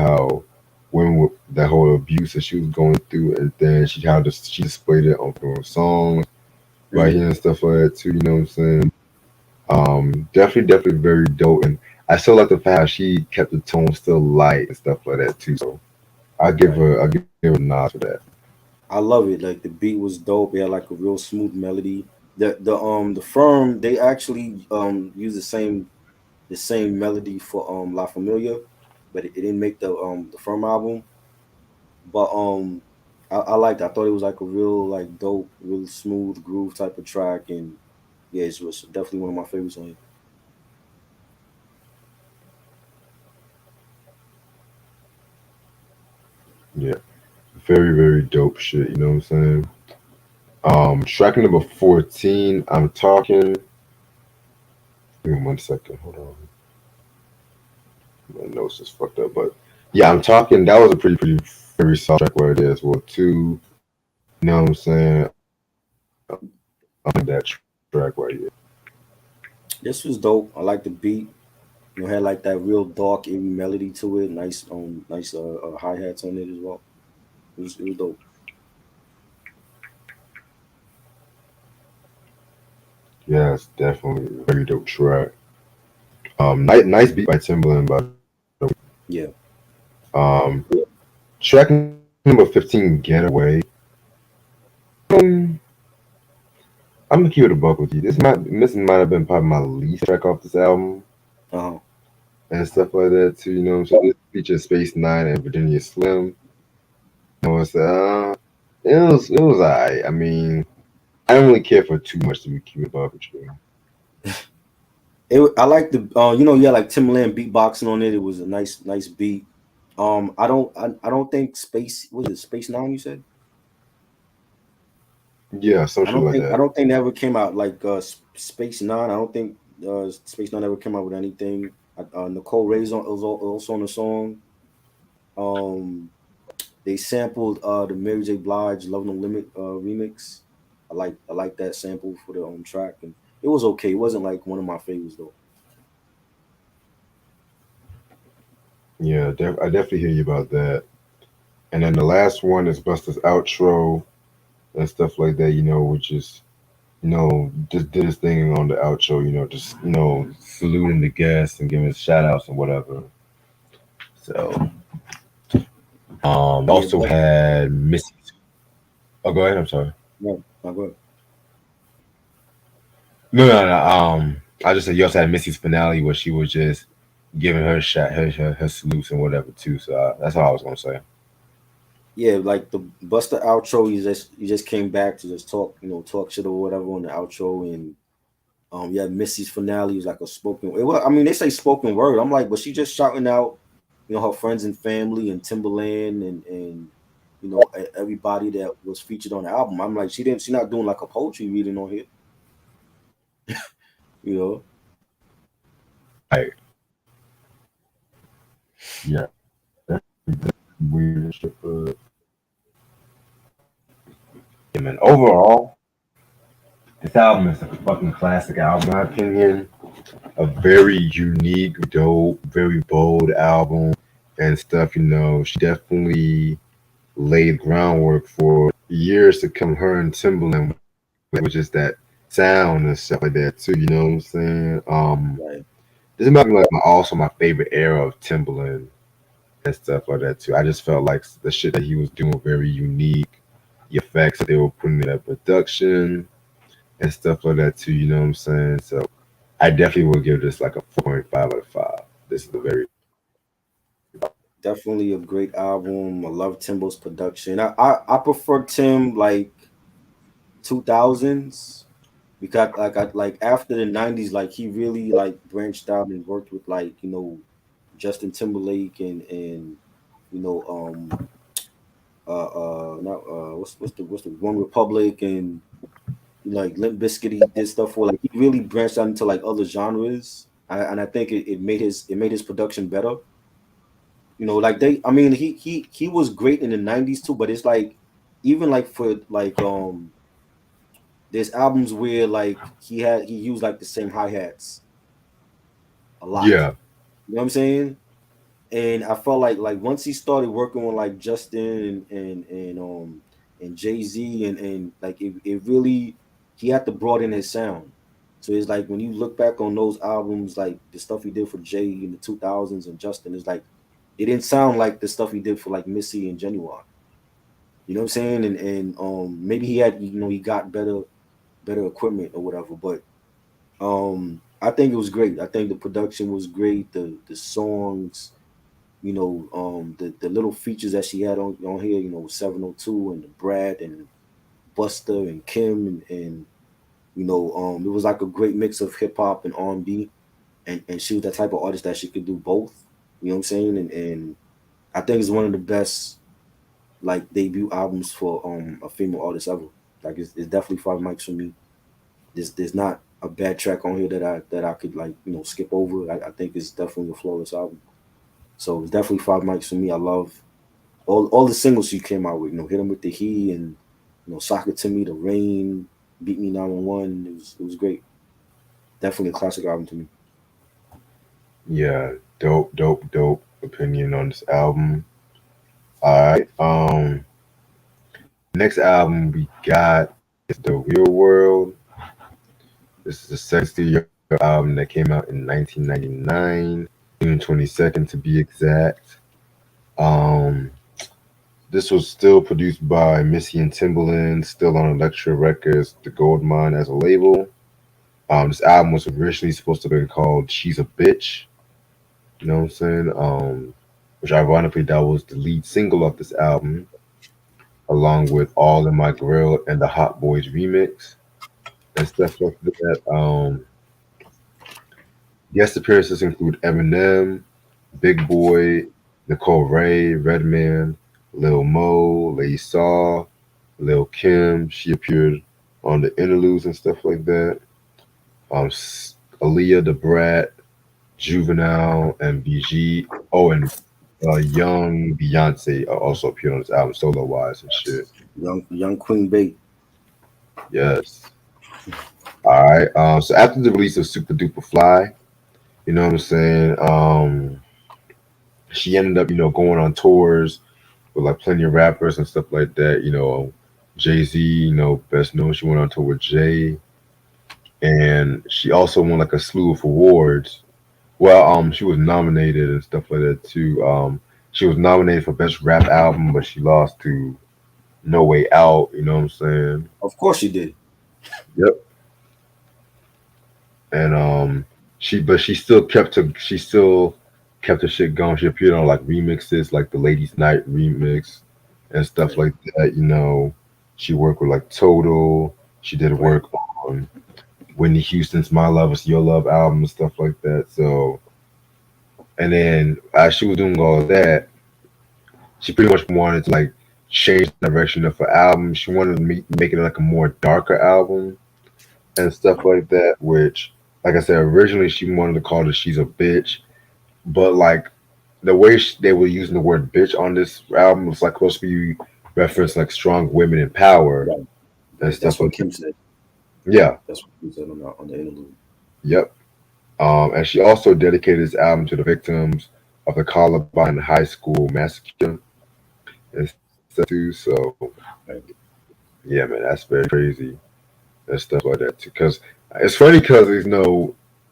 how when that whole abuse that she was going through, and then she displayed it on her songs right Mm. here and stuff like that too. You know what I'm saying? Definitely very dope, and I still like the fact how she kept the tone still light and stuff like that too. So Right. I give her a nod for that. I love it. Like the beat was dope. It had like a real smooth melody. The firm, they actually use the same melody for La Familia, but it didn't make the firm album. But I liked. I thought it was like a real like dope, real smooth groove type of track, and yeah, it was definitely one of my favorites on here. Yeah, very very dope shit. You know what I'm saying? Track number 14. I'm talking. Give me 1 second. Hold on. My notes is fucked up, but yeah, I'm talking. That was a pretty very solid track right there as well too. You know what I'm saying? That track right here. This was dope. I like the beat. You know, had like that real dark, eerie melody to it. Nice hi hats on it as well. It was dope. Yeah, it's definitely a very dope track. Nice beat by Timbaland, by the way. Yeah, Um, Track number 15, Getaway. Um, I'm gonna keep it a buck with you. This might have been probably my least track off this album uh-huh. and stuff like that too. You know, so this features Space Nine and Virginia Slim. You know, it was alright. I mean, I don't really care for too much to be keep it a buck with you. I like the yeah, like Timbaland beatboxing on it. It was a nice beat. I don't think Space was it Space Nine you said? Yeah, some shit like I that. don't think that ever came out like Space Nine. I don't think Space Nine ever came out with anything. Nicole Ray's on was also on the song. Um, they sampled the Mary J. Blige "Love No Limit" remix. I like that sample for the track, and it was okay. It wasn't like one of my favorites though. Yeah, I definitely hear you about that. And then the last one is Busta's outro and stuff like that. You know, which is just did his thing on the outro. Just saluting the guests and giving shout outs and whatever. So, Yeah, also but had Missy. Oh, go ahead. I'm sorry. no, go ahead. No, no, no. I just said you also had Missy's finale where she was just giving her shot, her salutes and whatever too. So that's all I was gonna say. Yeah, like the Buster outro, you just came back to just talk, talk shit or whatever on the outro, and yeah, Missy's finale was like a spoken. I mean, they say spoken word. I'm like, but she just shouting out, her friends and family and Timberland and everybody that was featured on the album. I'm like, she's not doing like a poetry reading on here, you know. Right. Yeah. Weird shit. Yeah, man. Overall, this album is a fucking classic album, in my opinion. A very unique, dope, very bold album and stuff. She definitely laid groundwork for years to come. Her and Timbaland, which is that sound and stuff like that too. You know what I'm saying? Right. This might be like also my favorite era of Timbaland and stuff like that too. I just felt like the shit that he was doing was very unique. The effects that they were putting in that production and stuff like that too. You know what I'm saying? So I definitely will give this like a 4.5 out of 5. This is the very Definitely a great album. I love Timbo's production. I prefer Tim like 2000s because like after the 90s, like he really like branched out and worked with like Justin Timberlake and you know not what's the One Republic and like Limp Bizkit. He did stuff for like he really branched out into like other genres, and I think it made his production better. Like I mean he was great in the 90s too, but it's like even like for like there's albums where like he used like the same hi-hats a lot. yeah, You know what I'm saying? And I felt like once he started working with like Justin and Jay-Z and like it really he had to broaden his sound. So it's like when you look back on those albums, like the stuff he did for Jay in the 2000s and Justin, it's like it didn't sound like the stuff he did for like Missy and Genuine. You know what I'm saying? And maybe he had he got better equipment or whatever, but I think it was great. I think the production was great. The songs, the little features that she had on here, 702 and the Brad and Buster and Kim and it was like a great mix of hip hop and R&B, and she was that type of artist that she could do both. You know what I'm saying? And I think it's one of the best like debut albums for a female artist ever. Like it's definitely 5 mics for me. There's not a bad track on here that I could like skip over. I think it's definitely a flawless album. So it's definitely 5 mics for me. I love all the singles she came out with. Hit 'em with the He and Sock It to Me, The Rain, Beat Me 911. It was great. Definitely a classic album to me. Yeah, dope opinion on this album. All right. Next album we got is The Real World. This is the second studio album that came out in 1999, June 22nd to be exact. Um, this was still produced by Missy and Timbaland, still on Elektra Records, The Gold Mine as a label. This album was originally supposed to have been called She's a Bitch. You know what I'm saying? Which ironically, that was the lead single of this album, along with All in My Grill and the Hot Boys remix and stuff like that. Guest appearances include Eminem, Big Boy, Nicole Ray, Redman, Lil Mo, Lady Saw, Lil Kim. She appeared on the interludes and stuff like that. Aaliyah, the Brat, Juvenile, and BG. Oh, and young Beyonce also appeared on this album solo wise and shit. Young Queen Bey. Yes. All right. So after the release of Super Duper Fly, you know what I'm saying? She ended up, going on tours with like plenty of rappers and stuff like that. Jay-Z, best known. She went on tour with Jay, and she also won like a slew of awards. Well, she was nominated and stuff like that too. She was nominated for best rap album, but she lost to No Way Out. You know what I'm saying? Of course she did. Yep. And she still kept her shit going. She appeared on like remixes, like the Ladies Night remix and stuff Right. like that. She worked with like Total. She did Right. work on Whitney Houston's "My Love Is Your Love" album and stuff like that. So, and then as she was doing all of that, she pretty much wanted to like change the direction of her album. She wanted to make it like a more darker album and stuff like that. Which, like I said, originally she wanted to call it "She's a Bitch," but like the way they were using the word "bitch" on this album was like supposed to be reference like strong women in power Right. and Right. That's stuff what like Kim that. said. Yeah, That's what Kim said on the interlude. yep. And she also dedicated this album to the victims of the Columbine High School massacre and stuff too. So Right. yeah, man, that's very crazy and stuff like that too. Because it's funny because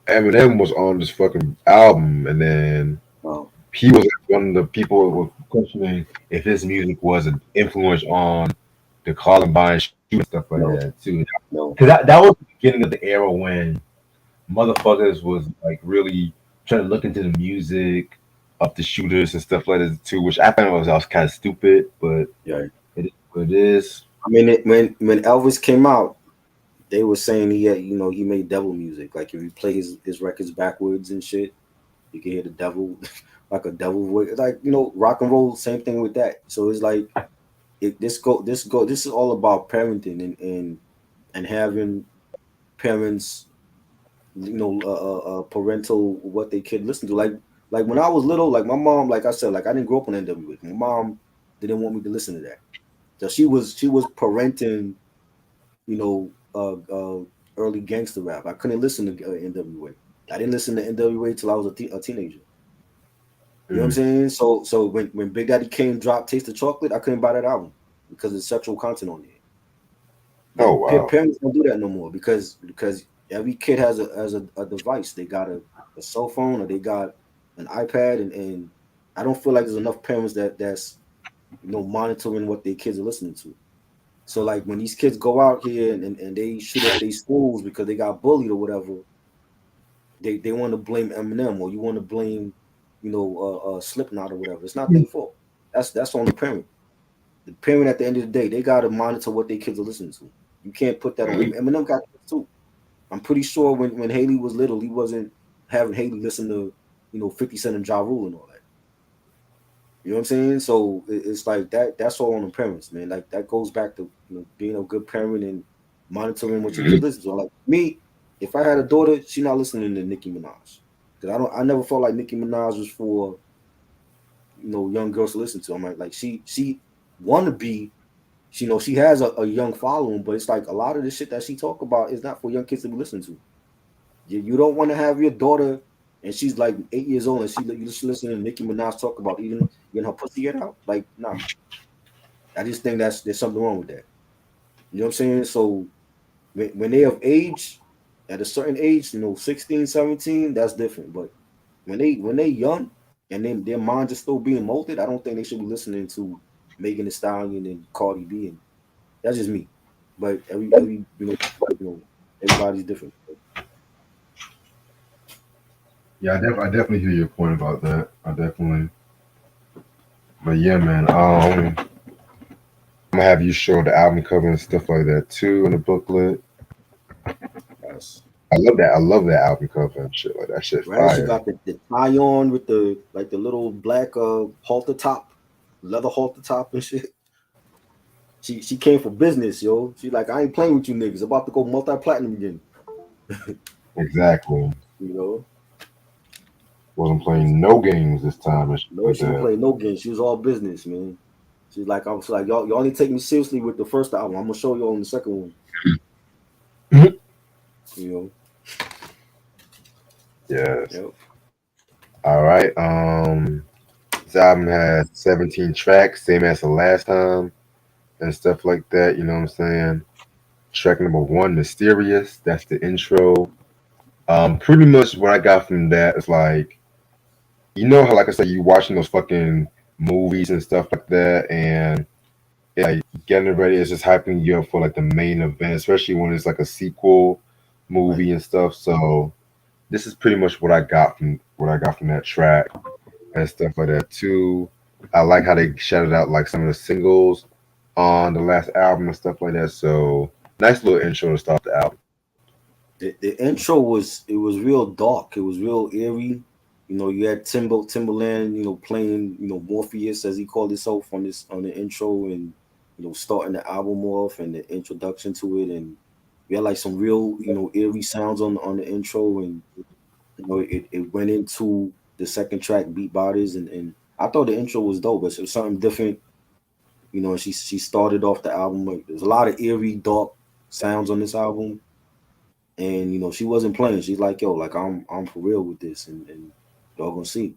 Eminem was on this fucking album, and then Wow. he was like one of the people who were questioning if his music was an influence on the Columbine shooting and stuff like No. that too. No. Because that was the beginning of the era when motherfuckers was like really trying to look into the music of the shooters and stuff like that too, which I found was kind of stupid, but Yeah. it is what it is. I mean, when Elvis came out, they were saying he made devil music. Like if you play his records backwards and shit, you can hear the devil, like a devil voice. Like rock and roll, same thing with that. So it's like this is all about parenting and having parents, parental what they kid listen to. Like when I was little, like my mom, like I said, like I didn't grow up on NWA. My mom didn't want me to listen to that. So she was parenting, you know, early gangster rap. I couldn't listen to NWA. I didn't listen to NWA till I was a teenager. You know what I'm Mm. saying? So when Big Daddy Kane dropped Taste of Chocolate, I couldn't buy that album because there's sexual content on there. Oh But wow. parents don't do that no more because every kid has a device. They got a cell phone or they got an iPad and I don't feel like there's enough parents that's monitoring what their kids are listening to. So like when these kids go out here and they shoot up their schools because they got bullied or whatever, they want to blame Eminem or you want to blame, Slipknot or whatever. It's not their fault. That's on the parent. The parent at the end of the day, they gotta monitor what their kids are listening to. You can't put that on Eminem got kids too. I'm pretty sure when Haley was little, he wasn't having Haley listen to 50 Cent and Ja Rule and all that. You know what I'm saying? So it's like that. That's all on the parents, man. Like that goes back to being a good parent and monitoring what your kids listen to. Like me, if I had a daughter, she's not listening to Nicki Minaj because I never felt like Nicki Minaj was for young girls to listen to. I'm like she want to be. She has a young following, but it's like a lot of the shit that she talk about is not for young kids to be listening to. You don't want to have your daughter, and she's like 8 years old, and you just listen to Nicki Minaj talk about getting her pussy get out. Like, nah. I just think there's something wrong with that. You know what I'm saying? So when they of age, at a certain age, 16, 17, that's different. But when they young and then their minds are still being molded, I don't think they should be listening to Megan Thee Stallion and Cardi B. And that's just me. But everybody's different. Yeah, I definitely hear your point about that. I definitely. But yeah, man. I'm gonna have you show the album cover and stuff like that too in the booklet. Yes. I love that. I love that album cover and shit like that. Shit Right? She fire. got the tie on with the little black halter top, leather halter top and shit. She came for business, yo. She like, I ain't playing with you niggas. About to go multi-platinum again. Exactly. You know? Wasn't playing no games this time and shit No, like she didn't that. play no games. She was all business, man. She's like, I was like, y'all only take me seriously with the first album. I'm gonna show you on the second one. You know? Yes. Yep. All right. This album has 17 tracks, same as the last time and stuff like that. You know what I'm saying? Track number one, Mysterious. That's the intro. Pretty much what I got from that is like, how, like I said, you watching those fucking movies and stuff like that, and like getting ready is just hyping you up for like the main event, especially when it's like a sequel Right. movie and stuff. So this is pretty much what I got from that track and stuff like that too. I like how they shouted out like some of the singles on the last album and stuff like that. So nice little intro to start the album. The intro was real dark. It was real eerie. You had Timberland, playing, Morpheus as he called himself on the intro and starting the album off and the introduction to it, and we had like some real, eerie sounds on the intro, and it went into the second track, Beat Bodies, and I thought the intro was dope, but it was something different. She started off the album. Like, there's a lot of eerie, dark sounds on this album, and she wasn't playing. She's like, yo, like I'm for real with this, and y'all gonna see.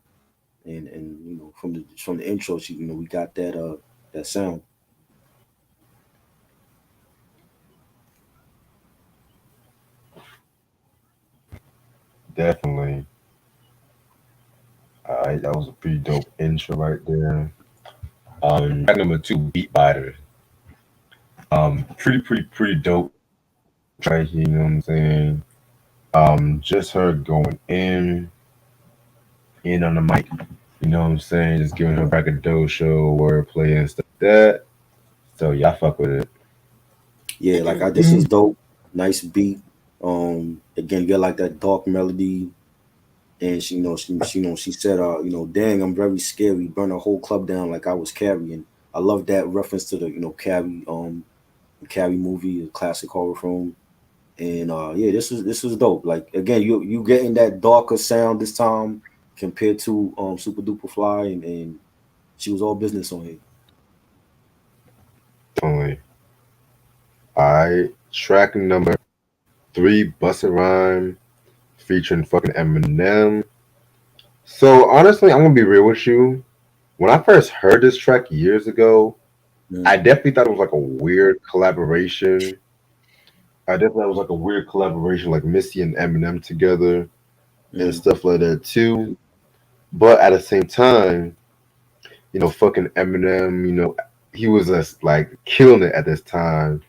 And from the intro, we got that sound. Definitely. All right, that was a pretty dope intro right there. Track number two, Beat Biter. Pretty dope track. You know what I'm saying? Just her going in on the mic. You know what I'm saying? Just giving her back a dojo, wordplay and stuff like that. So yeah, I fuck with it. Yeah, like this was dope. Nice beat. Again, you got like that dark melody, and she said, dang, I'm very scary. Burn a whole club down like I was Carrie. I love that reference to the Carrie the Carrie movie, a classic horror film. And yeah, this was dope. Like again, you getting that darker sound this time compared to Super Duper Fly, and she was all business on here. Definitely. All right, track number three, Busta Rhyme featuring fucking Eminem. So honestly, I'm gonna be real with you. When I first heard this track years ago, Mm, I definitely thought it was like a weird collaboration. I definitely thought it was like a weird collaboration, like Missy and Eminem together and mm, stuff like that too. But at the same time, fucking Eminem, he was just like killing it at this time.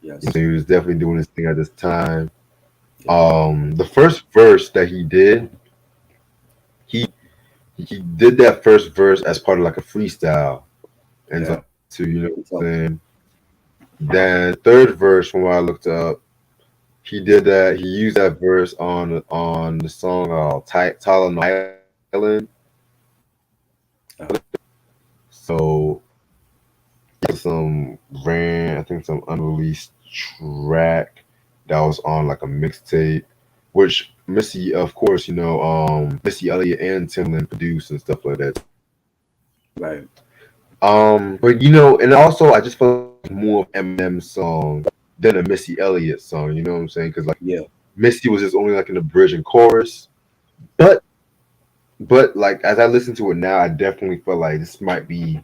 yes. He was definitely doing his thing at this time. Yep. The first verse that he did, he he did that first verse as part of like a freestyle and Yeah. stuff too. You know what It's I'm all- saying? Then third verse, from what I looked up, he did that. He used that verse on the song Tyler Island. uh, So some I think some unreleased track that was on like a mixtape, which Missy, of course, Missy Elliot and Timbaland produced and stuff like that too. right. But and also I just felt like more of Eminem's song than a Missy Elliott song. You know what I'm saying? Because like Yeah. Missy was just only like in the bridge and chorus, but like as I listen to it now, I definitely feel like this might be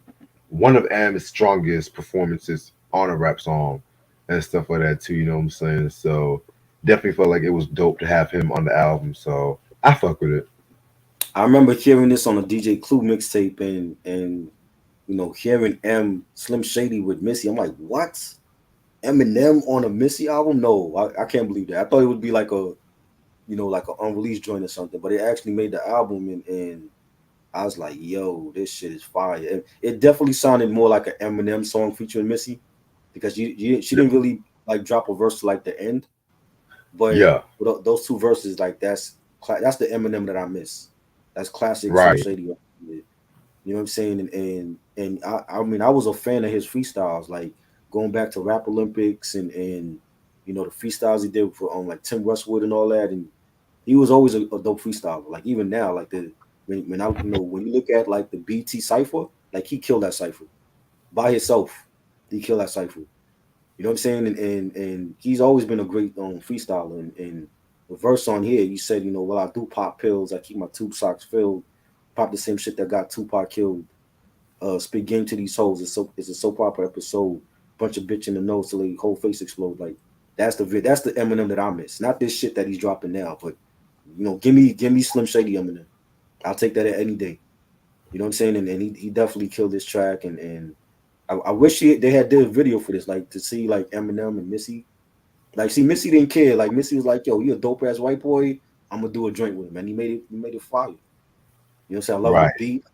one of M's strongest performances on a rap song and stuff like that too. You know what I'm saying? So definitely felt like it was dope to have him on the album. So I fuck with it. I remember hearing this on a DJ Clue mixtape and hearing M Slim Shady with Missy. I'm like, what? Eminem on a Missy album? No, I can't believe that. I thought it would be like like an unreleased joint or something, but it actually made the album and I was like, yo, this shit is fire. It definitely sounded more like an Eminem song featuring Missy because she didn't really like drop a verse to like the end, but Yeah, those two verses like that's the Eminem that I miss. That's classic Slim right, Shady. You know what I'm saying? And I mean I was a fan of his freestyles, like going back to Rap Olympics and the freestyles he did for like Tim Westwood and all that. And he was always a dope freestyler. Like even now, like when I when you look at like the BT cipher, like he killed that cipher by himself. He killed that cipher. You know what I'm saying? And he's always been a great freestyler. And the verse on here, you said, well, I do pop pills. I keep my tube socks filled. Pop the same shit that got Tupac killed. Spit game to these hoes. It's a soap opera episode. Bunch of bitch in the nose till they whole face explode. Like that's the Eminem that I miss. Not this shit that he's dropping now, but give me Slim Shady Eminem. I'll take that any day. You know what I'm saying? And he definitely killed this track. And I wish they had did a video for this, like to see like Eminem and Missy. Like, see, Missy didn't care. Like Missy was like, "Yo, he a dope ass white boy. I'm gonna do a joint with him," and he made it fire. You know what I'm saying? I love the right, beat,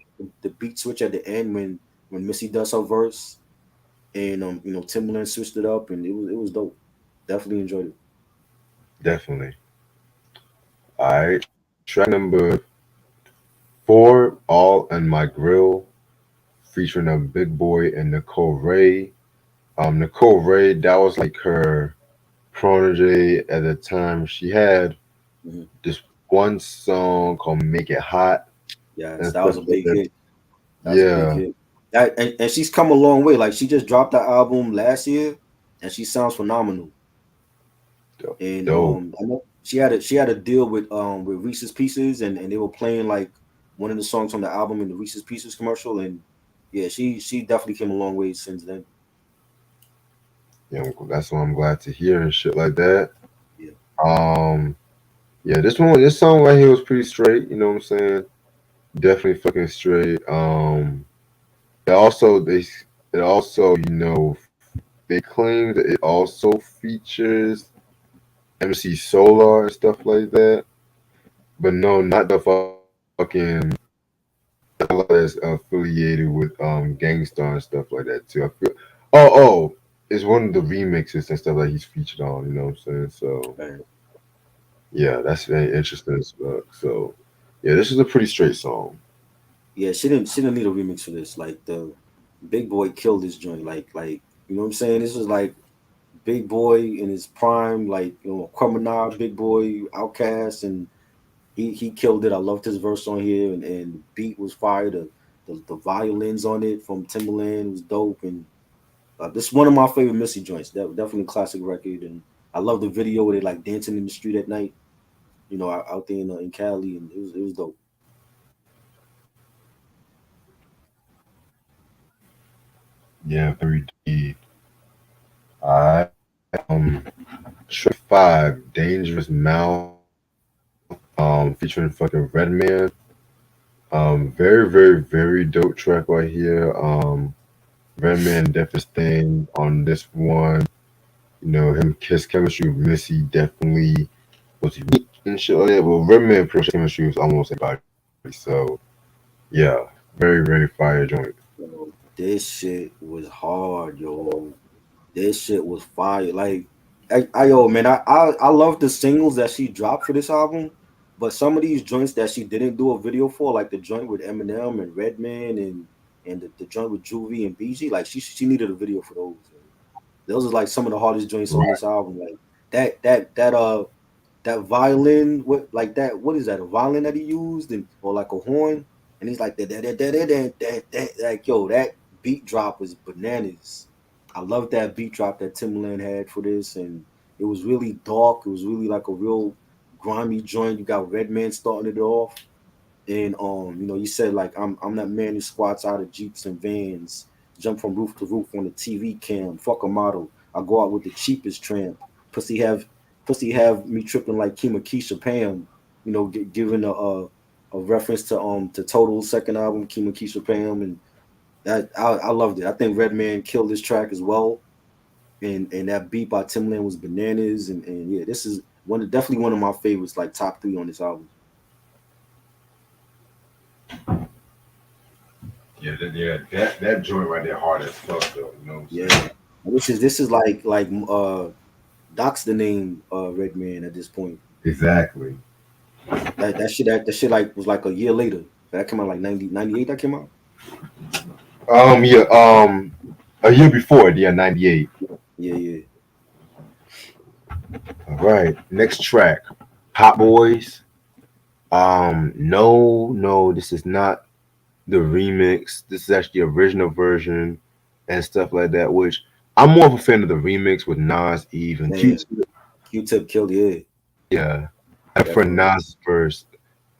the beat switch at the end when Missy does her verse, and Timbaland switched it up, and it was dope. Definitely enjoyed it. definitely. All right, track number four, All in My Grill, featuring a Big Boy and Nicole Ray. Nicole Ray, that was like her protege at the time. She had Hmm. this one song called "Make It Hot" Yes, and that was stuff a like big that. hit. That was a big Yeah, hit. And she's come a long way. Like she just dropped that album last year, and she sounds phenomenal. And dope. I know she had a deal with Reese's Pieces, and they were playing like one of the songs on the album in the Reese's Pieces commercial. And yeah, she definitely came a long way since then. Yeah, that's what I'm glad to hear and shit like that. Yeah, Um, yeah, this song right here was pretty straight. You know what I'm saying? Definitely fucking straight. It also it also they claim that it also features MC Solar and stuff like that, but no, not the fucking that's affiliated with Gangstar and stuff like that too. I feel it's one of the remixes and stuff that he's featured on. You know what I'm saying? So man. yeah, that's very interesting as well. So yeah, this is a pretty straight song. Yeah, she didn't need a remix for this. Like the Big Boy killed this joint. Like you know what I'm saying? This was like Big Boy in his prime, like Criminal, Big Boy, Outcast, and he killed it. I loved his verse on here, and the beat was fire. The violins on it from Timbaland was dope, and this is one of my favorite Missy joints. That definitely a classic record, and I love the video where they like dancing in the street at night. Out there in Cali, and it was dope. Yeah, very deep. Alright. Track five, Dangerous Mouth, featuring fucking Redman. Very, very, very dope track right here. Redman definitely staying on this one. His chemistry with Missy definitely was unique and shit like that. Well, Redman pretty much chemistry was almost everybody. So Yeah, very very fire joint. Yo, this shit was hard, yo. This shit was fire. Like, yo, man, I love the singles that she dropped for this album, but some of these joints that she didn't do a video for, like the joint with Eminem and Redman and the joint with Juvie and BG, like she needed a video for those. Yo. Those are like some of the hardest joints on Right. this album. Like that violin, what is that? A violin that he used and or like a horn, and he's like that like yo, that beat drop was bananas. I love that beat drop that Timbaland had for this, and it was really dark. It was really like a real grimy joint. You got Redman starting it off, and you said like I'm that man who squats out of jeeps and vans, jump from roof to roof on the TV cam. Fuck a model. I go out with the cheapest tramp. Pussy have pussy have me tripping like Kima Keisha Pam. Giving a reference to Total second album, Kima Keisha Pam, and that I loved it. I think Redman killed this track as well, and that beat by Timbaland was bananas, and yeah, this is definitely one of my favorites, like top three on this album. That joint right there hard as fuck though. You know what I'm Yeah. saying? This is like Doc's the name Redman at this point. Exactly. That shit like was like a year later. That came out like 98 that came out. Yeah. A year before, yeah, 98. Yeah, yeah. All right. Next track, Hot Boys. No, no, this is not the remix. This is actually the original version and stuff like that. Which I'm more of a fan of the remix with Nas, Eve, and Q. Man, Q-Tip killed, yeah. Yeah, and for Definitely. Nas first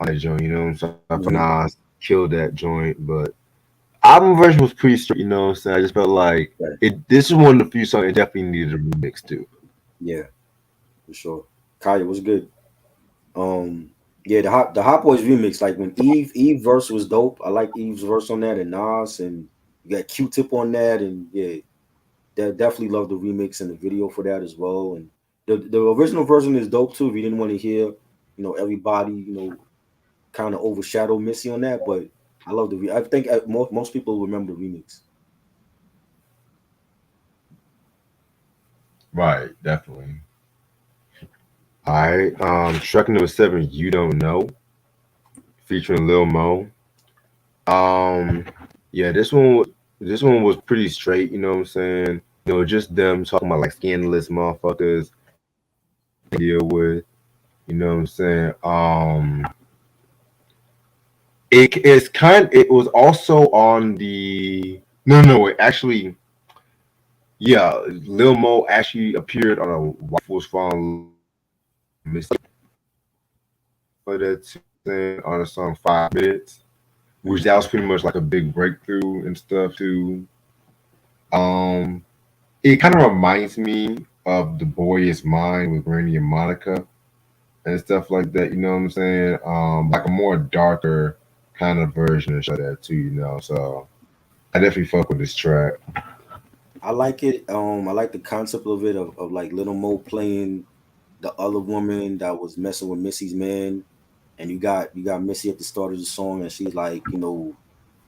on that joint, you know what I'm saying? For Hmm. Nas killed that joint, but album version was pretty straight. You know what I'm saying? I just felt like Right. it. This is one of the few songs it definitely needed a remix too. Yeah, for sure. Kaya was good. Um, yeah, the Hot Boys remix, like when Eve verse was dope. I like Eve's verse on that and Nas, and you got Q-Tip on that, and yeah, definitely love the remix and the video for that as well. And the original version is dope too. If you didn't want to hear, everybody, kind of overshadow Missy on that, but I love I think most people remember the remix. Right, definitely. All right, track number seven, You Don't Know, featuring Lil Mo. Um, yeah, this one was pretty straight. You know what I'm saying? Just them talking about like scandalous motherfuckers they deal with. You know what I'm saying? It was also on the no no wait actually yeah, Lil Mo actually appeared on a White Folks Farm Missy for that thing on the song 5 minutes, which Mhm. that was pretty much like a big breakthrough and stuff too. Um, it kind of reminds me of The Boy Is Mine with Randy and Monica and stuff like that. You know what I'm saying? Like a more darker kind of version of that too. So I definitely fuck with this track. I like it. I like the concept of it of like Little Mo playing the other woman that was messing with Missy's man, and you got Missy at the start of the song, and she's like, a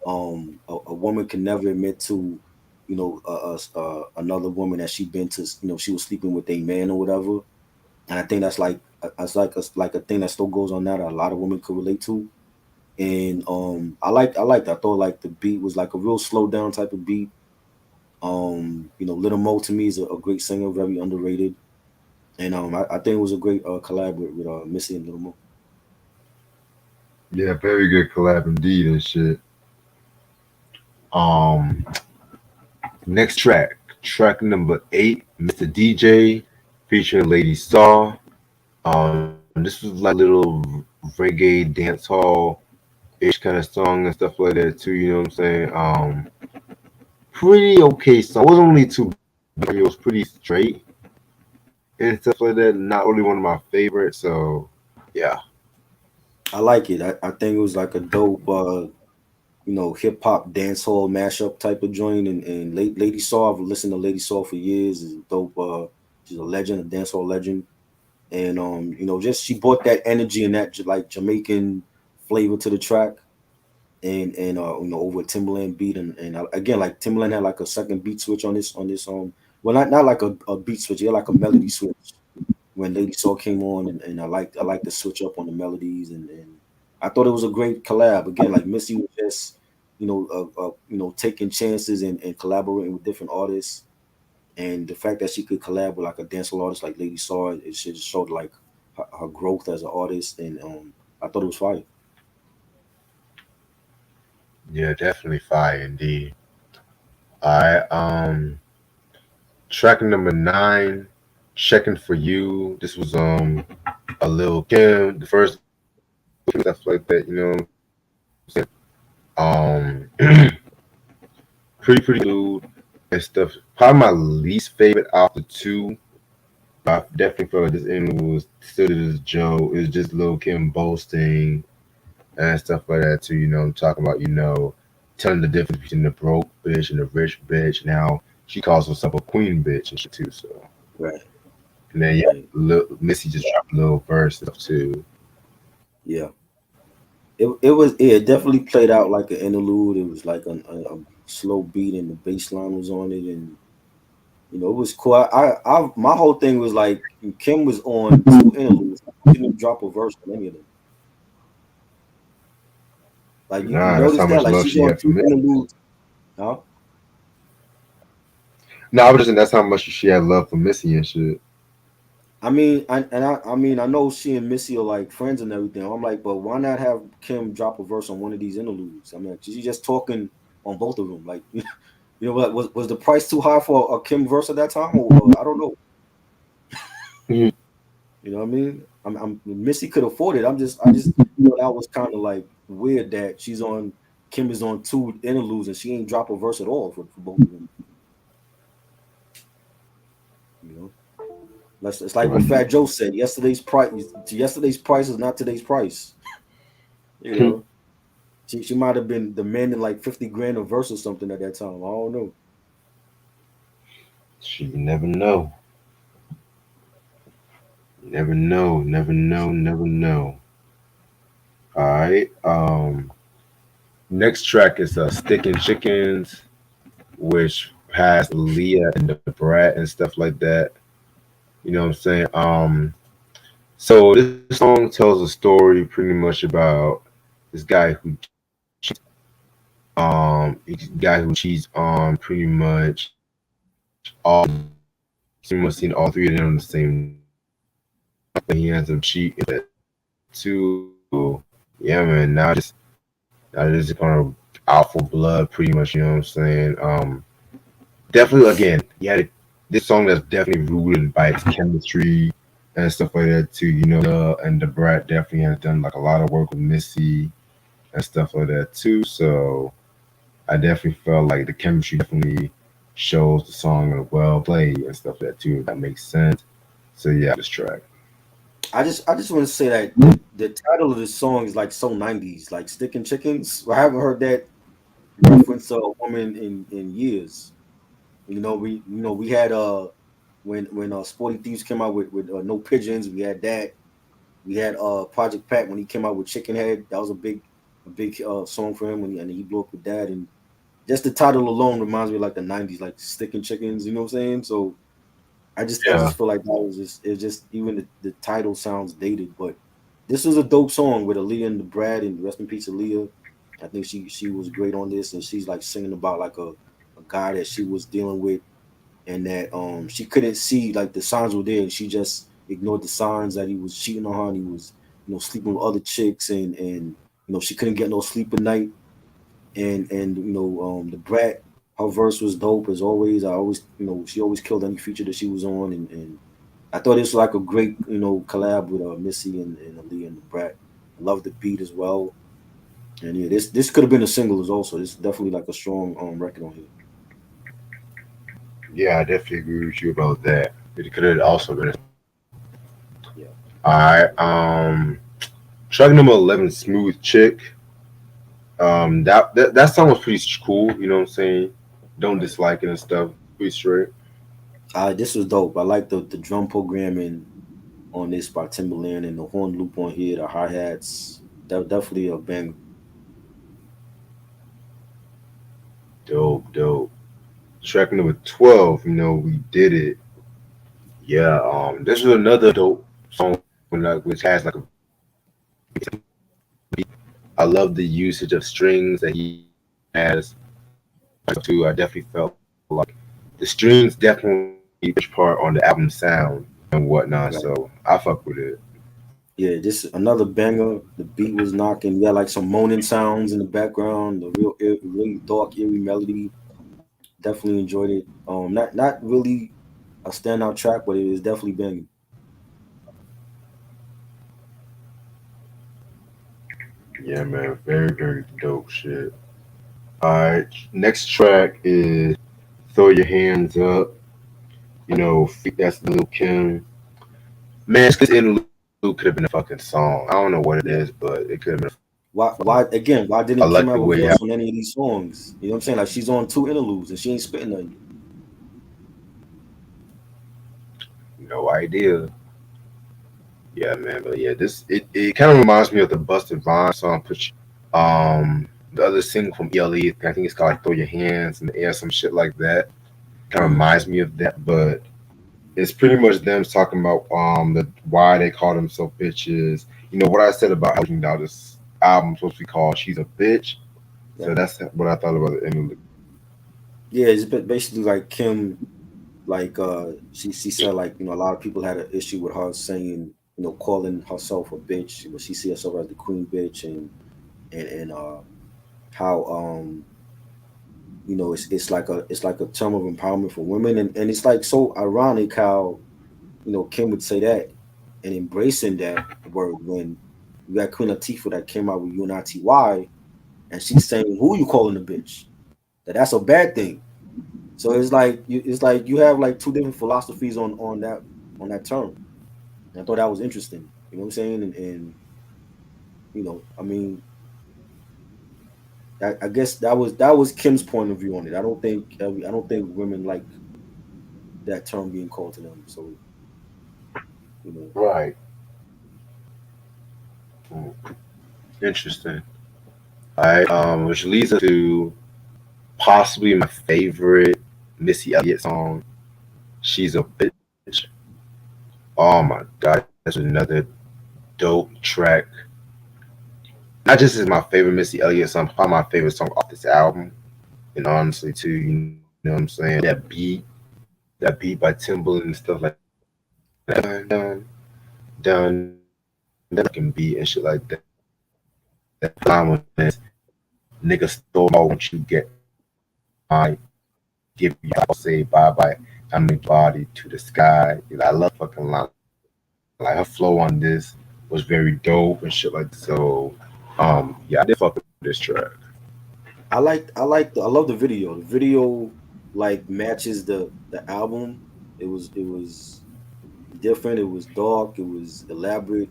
woman can never admit to, another woman that she been to, she was sleeping with a man or whatever. And I think that's like a thing that still goes on now that a lot of women could relate to. And I thought like the beat was like a real slow down type of beat. Little Mo to me is a great singer, very underrated. And I think it was a great collab with Missy and Little Mo. Yeah, very good collab indeed and shit. Um, Next track number eight, Mr. DJ, featuring Lady Saw. This was like little reggae dance hall ish kind of song and stuff like that too. You know what I'm saying? Pretty okay song. It wasn't really too bad. It was pretty straight and stuff like that. Not really one of my favorites. So yeah, I like it. I think it was like a dope, hip hop dance hall mashup type of joint. And Lady Saw, I've listened to Lady Saw for years. Is dope. She's a legend, a dance hall legend. And just she brought that energy and that like Jamaican flavor to the track. and over Timberland beat, and again, like Timberland had like a second beat switch on this well, not like a beat switch, yeah, like a melody switch when Lady Soul came on, and I like to switch up on the melodies, and I thought it was a great collab. Again, like Missy was just taking chances and collaborating with different artists, and the fact that she could collab with like a dancehall artist like Lady Saw, it just showed like her growth as an artist, and I thought it was fire. Yeah, definitely fire indeed. I track number 9, checking for you. This was a Lil Kim, the first stuff like that. Um, pretty dude and stuff. Probably my least favorite out the two. I definitely felt like this interview was still to this Joe. It's just Lil Kim boasting and stuff like that too. Talking about telling the difference between the broke bitch and the rich bitch, and how she calls herself a queen bitch and shit too. So, Right. and then yeah, Right. Missy just dropped a little verse and stuff too. Yeah. It definitely played out like an interlude. It was like a slow beat, and the bass line was on it, and it was cool. My whole thing was like Kim was on two interludes. She didn't drop a verse on any of them. Like you Nah, that's notice how that? much Like love she's she on had for two Missy. interludes. Huh? No, I was just saying that's how much she had love for Missy and shit. I know she and Missy are like friends and everything. I'm like, but why not have Kim drop a verse on one of these interludes? I mean, she's just talking on both of them. Like, what was the price too high for a Kim verse at that time, or I don't know. Mhm. You know what I mean? Missy could afford it. I just thought that was kind of like weird that Kim is on two interludes and she ain't drop a verse at all for both of them. You know, it's like what Fat Joe said. Yesterday's price is not today's price. You know, she might have been demanding like 50 grand a verse or something at that time. I don't know. She never know. Never know. Never know. Never know. All right. Next track is "Stickin' Chickens," which has Aaliyah and the Brat and stuff like that. You know what I'm saying? So this song tells a story pretty much about this guy who cheats on pretty much all. Pretty much seen all three of them on the same night. He ends up cheating too. Yeah, man. Now just gonna out for blood, pretty much. You know what I'm saying? Definitely. Again, yeah, this song that's definitely rooted by its chemistry and stuff like that too. And the Brat definitely has done like a lot of work with Missy and stuff like that too. So I definitely felt like the chemistry definitely shows the song and well played and stuff like that too. If that makes sense. So yeah, this track. I just want to say that the title of the song is like so 90s, like Sticking Chickens. I haven't heard that reference to a woman in years. We had when Sporty Thieves came out with No Pigeons, we had that. We had Project Pat when he came out with Chicken Head. That was a big song for him and he blew up with that. And just the title alone reminds me of like the 90s, like Sticking Chickens. You know what I'm saying? So I just Yeah, feel like that was just even the title sounds dated, but this was a dope song with Aaliyah and the Brad, and rest in peace Aaliyah. I think she was great on this, and she's like singing about like a guy that she was dealing with, and that she couldn't see like the signs were there, and she just ignored the signs that he was cheating on her, and he was sleeping with other chicks, and she couldn't get no sleep at night, and the Brat, her verse was dope as always. I always she always killed any feature that she was on, and I thought this was like a great collab with Missy and Aaliyah and the Brat. I love the beat as well, and yeah, this could have been a single as also. This is definitely like a strong record on here. yeah, I definitely agree with you about that. It could have also been. Yeah. Alright, track number 11, Smooth Chick. That song was pretty cool. You know what I'm saying? Don't Right. dislike it and stuff. Pretty straight. This was dope. I like the drum programming on this by Timberland and the horn loop on here, the hi hats. That definitely a bang. Dope. Track number 12, we did it. Yeah, this was another dope song which has like I love the usage of strings that he has too. I definitely felt like the strings definitely a huge part on the album sound and whatnot. Right. So I fuck with it. Yeah, this is another banger. The beat was knocking. You got like some moaning sounds in the background. The really dark, eerie melody. Definitely enjoyed it. Not really a standout track, but it was definitely banging. Yeah, man, very dope shit. All right, next track is "Throw Your Hands Up." That's Lil Kim. Man, this interlude could have been a fucking song. I don't know what it Yeah. is, but it could have been. Why again? Why I didn't Kim like have the a way verse on any of these songs? You know what I'm saying? Like she's on two interludes and she ain't spitting nothing. no idea. Yeah, man, but yeah, it kind of reminds me of the Busted Rhymes song. The other single from Elliott, I think it's called like "Throw Your Hands in the Air," some shit like that. Kind of Mhm. reminds me of that, but it's pretty much them talking about the why they call themselves bitches. What I said about how this album's supposed to be called "She's a Bitch." Yeah. So that's what I thought about the interlude. Yeah, it's basically like Kim, like she said like a lot of people had an issue with her saying calling herself a bitch, but she see herself as the queen bitch and how it's like a term of empowerment for women and it's like so ironic how Kim would say that and embracing that word when you got Queen Latifah that came out with UNITY and she's saying who you calling a bitch, that's a bad thing. So it's like you have like two different philosophies on that term. And I thought that was interesting. You know what I'm saying? And I mean, I guess that was Kim's point of view on it. I don't think women like that term being called to them. So you know, Right. Mm, interesting. All right. Which leads us to possibly my favorite Missy Elliott song. She's a bitch. Oh my god, that's another dope track. Not just is my favorite Missy Elliott song, probably my favorite song off this album. And honestly, too, you know what I'm saying? That beat by Timbaland and stuff like that. Done, that fucking beat and shit like that. That line was nigga stole my won't you get mine? Give you I'll say bye bye. I'm the body to the sky. I love fucking line. Like her flow on this was very dope and shit like that. So yeah, I did fuck with this track. I love the video. The video like matches the album. It was different. It was dark. It was elaborate.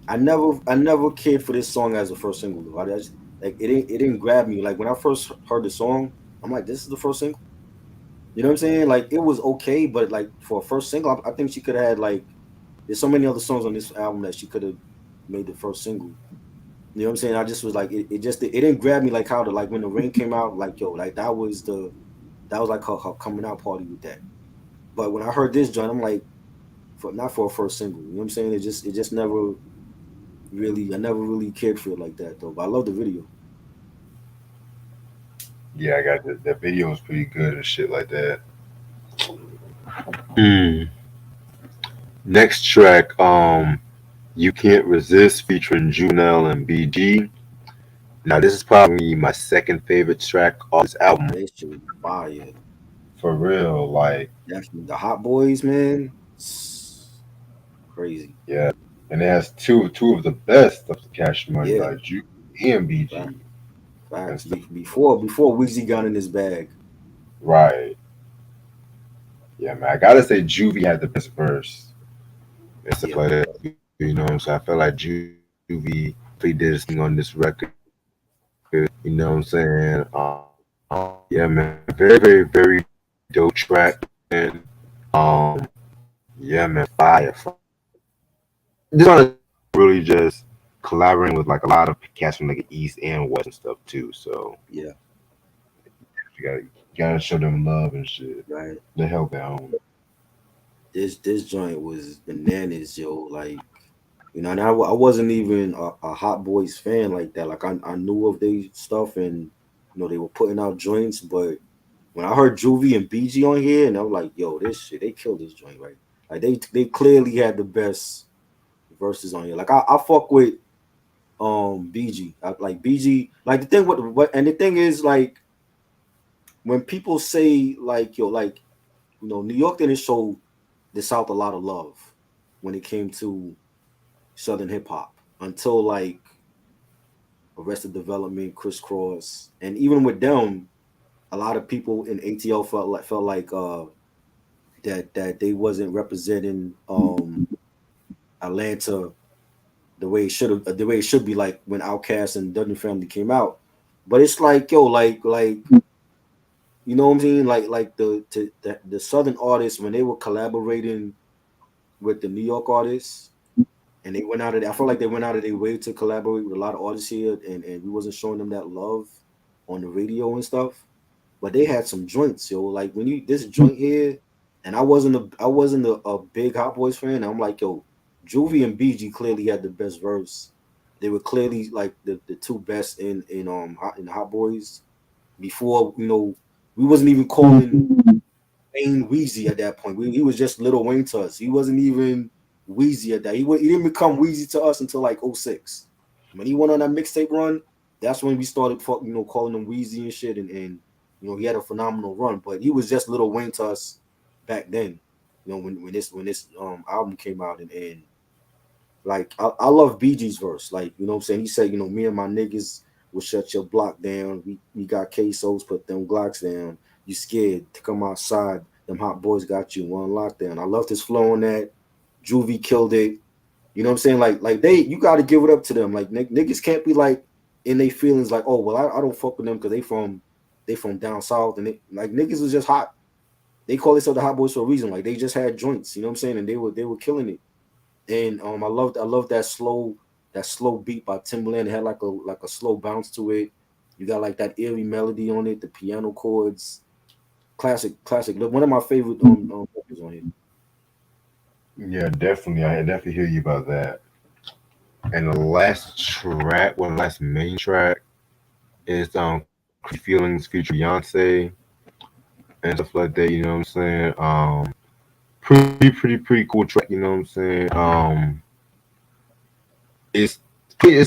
I never cared for this song as a first single though. Like it didn't grab me. Like when I first heard the song, I'm like, this is the first single. You know what I'm saying? Like it was okay, but like for a first single, I think she could have had like there's so many other songs on this album that she could have made the first single. You know what I'm saying? I just was like it didn't grab me like how the like when the rain came out, like yo, like that was like her coming out party with that. But when I heard this joint, I'm like, not for a first single. You know what I'm saying? It just never really I never really cared for it like that though. But I love the video. Yeah, I got that video was pretty good and shit like that. Mm. Next track, You Can't Resist featuring Juvenile and BG. Now this is probably my second favorite track off this album. This shit was fire. For real, like Definitely the Hot Boys, man. Crazy. yeah. And it has two of the best of the Cash Money, Yeah, like Ju and fact, BG and facts. stuff. Before Weezy got in his bag. Right. Yeah, man. I gotta say Juvie had the best verse and stuff Yeah. like that. So I felt like Juvie he did his thing on this record. You know what I'm saying? Yeah, man. Very dope track. And yeah, man. Fire. This one is really just collaborating with like a lot of cats from like the East and West and stuff too. So Yeah. You gotta show them love and shit. right? They help at home. This joint was bananas, yo. Like, you know, and I wasn't even a Hot Boys fan like that. Like, I knew of their stuff, and they were putting out joints, but when I heard Juvie and BG on here, and I'm like, yo, this shit, they killed this joint, right? Like, they clearly had the best verses on here. Like, I fuck with BG. Like BG. Like, the thing with what, and the thing is, like, when people say like, yo, like, New York didn't show the South a lot of love when it came to Southern hip hop until like Arrested Development, Crisscross, and even with them, a lot of people in ATL felt like that they wasn't representing Atlanta the way it should be, like when Outkast and Dudley Family came out. But it's like, yo, like you know what I'm saying? Like the Southern artists, when they were collaborating with the New York artists, and they went out of I feel like they went out of their way to collaborate with a lot of artists here, and we wasn't showing them that love on the radio and stuff. But they had some joints, yo. Like when you this joint here, and I wasn't a big Hot Boys fan. I'm like, yo, Juvie and BG clearly had the best verse. They were clearly like the two best in Hot Boys. Before, we wasn't even calling Wayne Weezy at that point. He was just Little Wayne to us. He wasn't even Weezy at that. He didn't become Weezy to us until like '06. When he went on that mixtape run, that's when we started calling him Weezy and shit. And he had a phenomenal run. But he was just Little Wayne to us back then. When this album came out, and like I love BG's verse. Like, what I'm saying? He said, me and my niggas will shut your block down. We got quesos, put them Glocks down. You scared to come outside. Them Hot Boys got you on lockdown. I loved his flow on that. Juvie killed it. You know what I'm saying? Like you got to give it up to them. Like niggas can't be like in their feelings like, oh well, I don't fuck with them because they from down south, and like niggas was just hot. They call themselves the Hot Boys for a reason. Like they just had joints. You know what I'm saying? And they were killing it. And I love that slow beat by Timbaland. It had like a slow bounce to it. You got like that eerie melody on it, the piano chords. Classic. Look, one of my favorite records on here. Yeah, definitely. I definitely hear you about that. And the last track, well, the last main track is Crazy Feelings featuring Beyonce and stuff like that. You know what I'm saying? Pretty cool track. You know what I'm saying? It's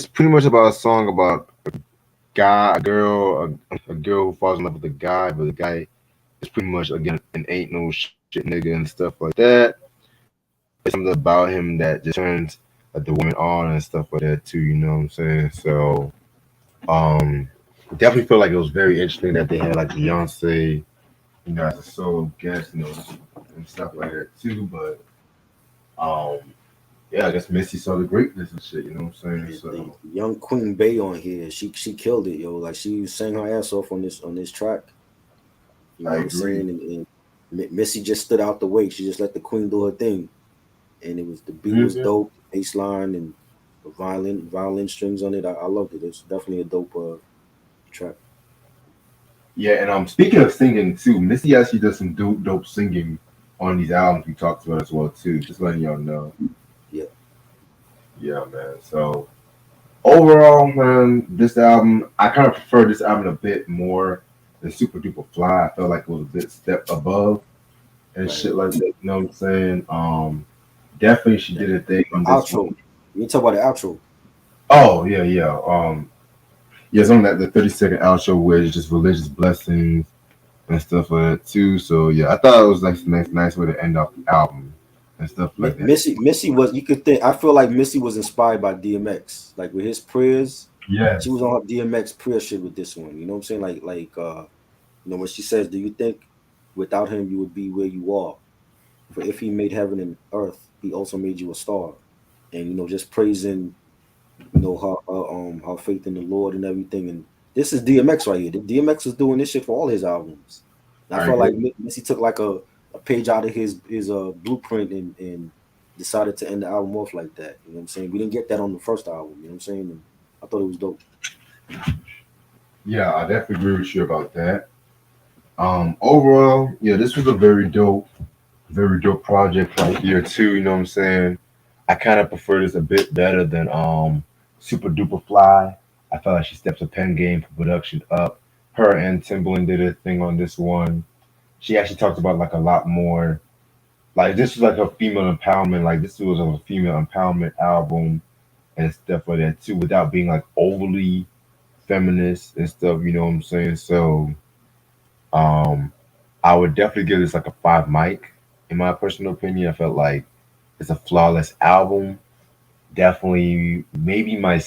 pretty much about a song about a girl who falls in love with a guy, but the guy is pretty much again an ain't no shit nigga and stuff like that. It's something about him that just turns the woman on and stuff like that too. You know what I'm saying? So um, definitely feel like it was very interesting that they had like Beyonce, as a solo guest, and stuff like that too. But um, yeah, I guess Missy saw the greatness and shit. You know what I'm saying? The So young Queen Bey on here, she killed it, yo. Like she sang her ass off on this track. You know I what I'm agree. saying? And Missy just stood out the way. She just let the Queen do her thing, and the beat was Mhm. dope, bass line and the violin strings on it. I loved it. It's definitely a dope track. Yeah, and speaking of singing too, Missy actually does some dope singing on these albums we talked about as well too. Just letting y'all know. Yeah, Yeah, man. So overall, man, this album I kind of prefer this album a bit more than Super Duper Fly. I felt like it was a bit step above and right. shit like that. You know what I'm saying? Definitely she The did a thing on this outro. one. You talk about the outro. Oh yeah, yeah. Yeah, it's on that the 30-second outro where it's just religious blessings and stuff like that too. So yeah, I thought it was like a nice way to end off the album and stuff like that. Missy was, you could think, I feel like Missy was inspired by DMX, like with his prayers. She was Yes. on her DMX prayer shit with this one. You know what I'm saying? When she says, "Do you think without him you would be where you are? For if he made heaven and earth, he also made you a star." And just praising, her faith in the Lord and everything. And this is DMX right here. The DMX is doing this shit for all his albums. And I I felt agree. like Missy took like a page out of his blueprint and decided to end the album off like that. You know what I'm saying? We didn't get that on the first album. You know what I'm saying? And I thought it was dope. Yeah, I definitely agree with you about that. Overall, yeah, this was a very dope project right here too. You know what I'm saying? I kind of prefer this a bit better than Super Duper Fly. I felt like she steps a pen game for production up. Her and Timbaland did a thing on this one. She actually talked about like a lot more. Like this was like a female empowerment. Like this was a female empowerment album and stuff like that too, without being like overly feminist and stuff. You know what I'm saying? So um, I would definitely give this like a five mic. In my personal opinion, I felt like it's a flawless album. Definitely, maybe my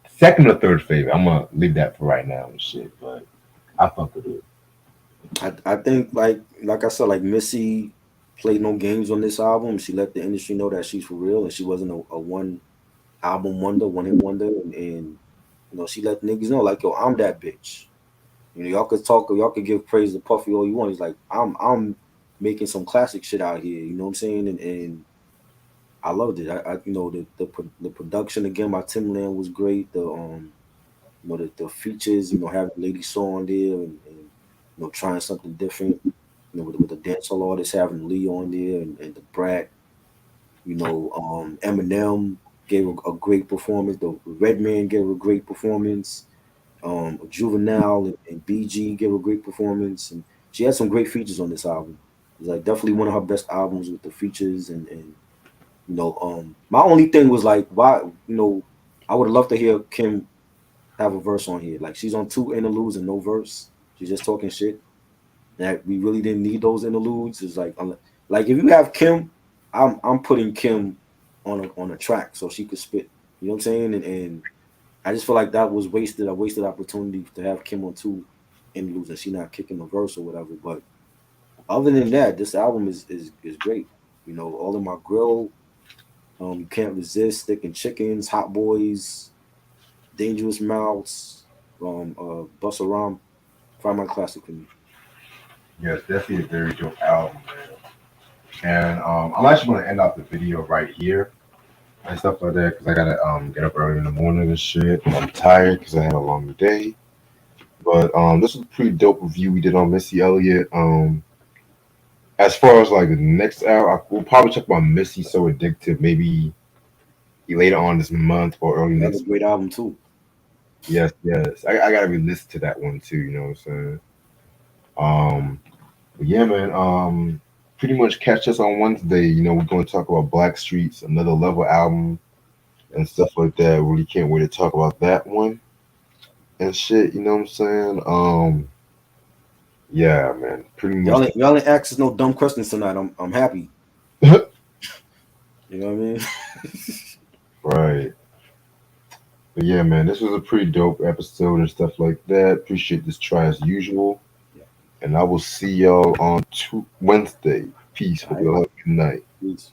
second or third favorite. I'm gonna leave that for right now and shit. But I fuck with it. I think like I said, like Missy played no games on this album. She let the industry know that she's for real and she wasn't a one album wonder, one hit wonder, and she let niggas know like yo, I'm that bitch. Y'all could talk, y'all could give praise to Puffy all you want. He's like, I'm making some classic shit out here. You know what I'm saying? And I loved it. I the production again by Timbaland was great. The features, having Lady Saw on there and trying something different. With the dancehall artists having Lee on there and the Brat. Eminem gave a great performance. The Redman gave a great performance. Juvenile and BG gave a great performance, and she had some great features on this album. It's like definitely one of her best albums with the features, and my only thing was like, why, I would have loved to hear Kim have a verse on here. Like she's on two interludes and no verse. She's just talking shit. That we really didn't need those interludes. It's like if you have Kim, I'm putting Kim on a track so she could spit. You know what I'm saying? And I just feel like that was wasted. A wasted opportunity to have Kim on two interludes and she not kicking the verse or whatever. But other than that, this album is great. All in my grill. You can't resist, sticking chickens, hot boys, dangerous mouths, Bustaram, find my classic for me. Yeah, it's definitely a very dope album, man. And I'm actually gonna end off the video right here and stuff like that because I gotta get up early in the morning and shit. I'm tired because I had a long day. But this was a pretty dope review we did on Missy Elliott. As far as like the next hour, we'll probably talk about Missy So Addictive maybe later on this month or early Another next. great album too. Yes, yes. I gotta re-listen to that one too. You know what I'm saying? Um, but yeah, man. Pretty much catch us on Wednesday. We're going to talk about Black Streets, another level album, and stuff like that. Really can't wait to talk about that one and shit. You know what I'm saying? Yeah, man. Pretty much. Y'all ain't ask us no dumb questions tonight. I'm happy. You know what I mean? Right. But yeah, man, this was a pretty dope episode and stuff like that. Appreciate this try as usual. Yeah. And I will see y'all on Wednesday. Peace. All Hope right. y'all have a good night. Peace.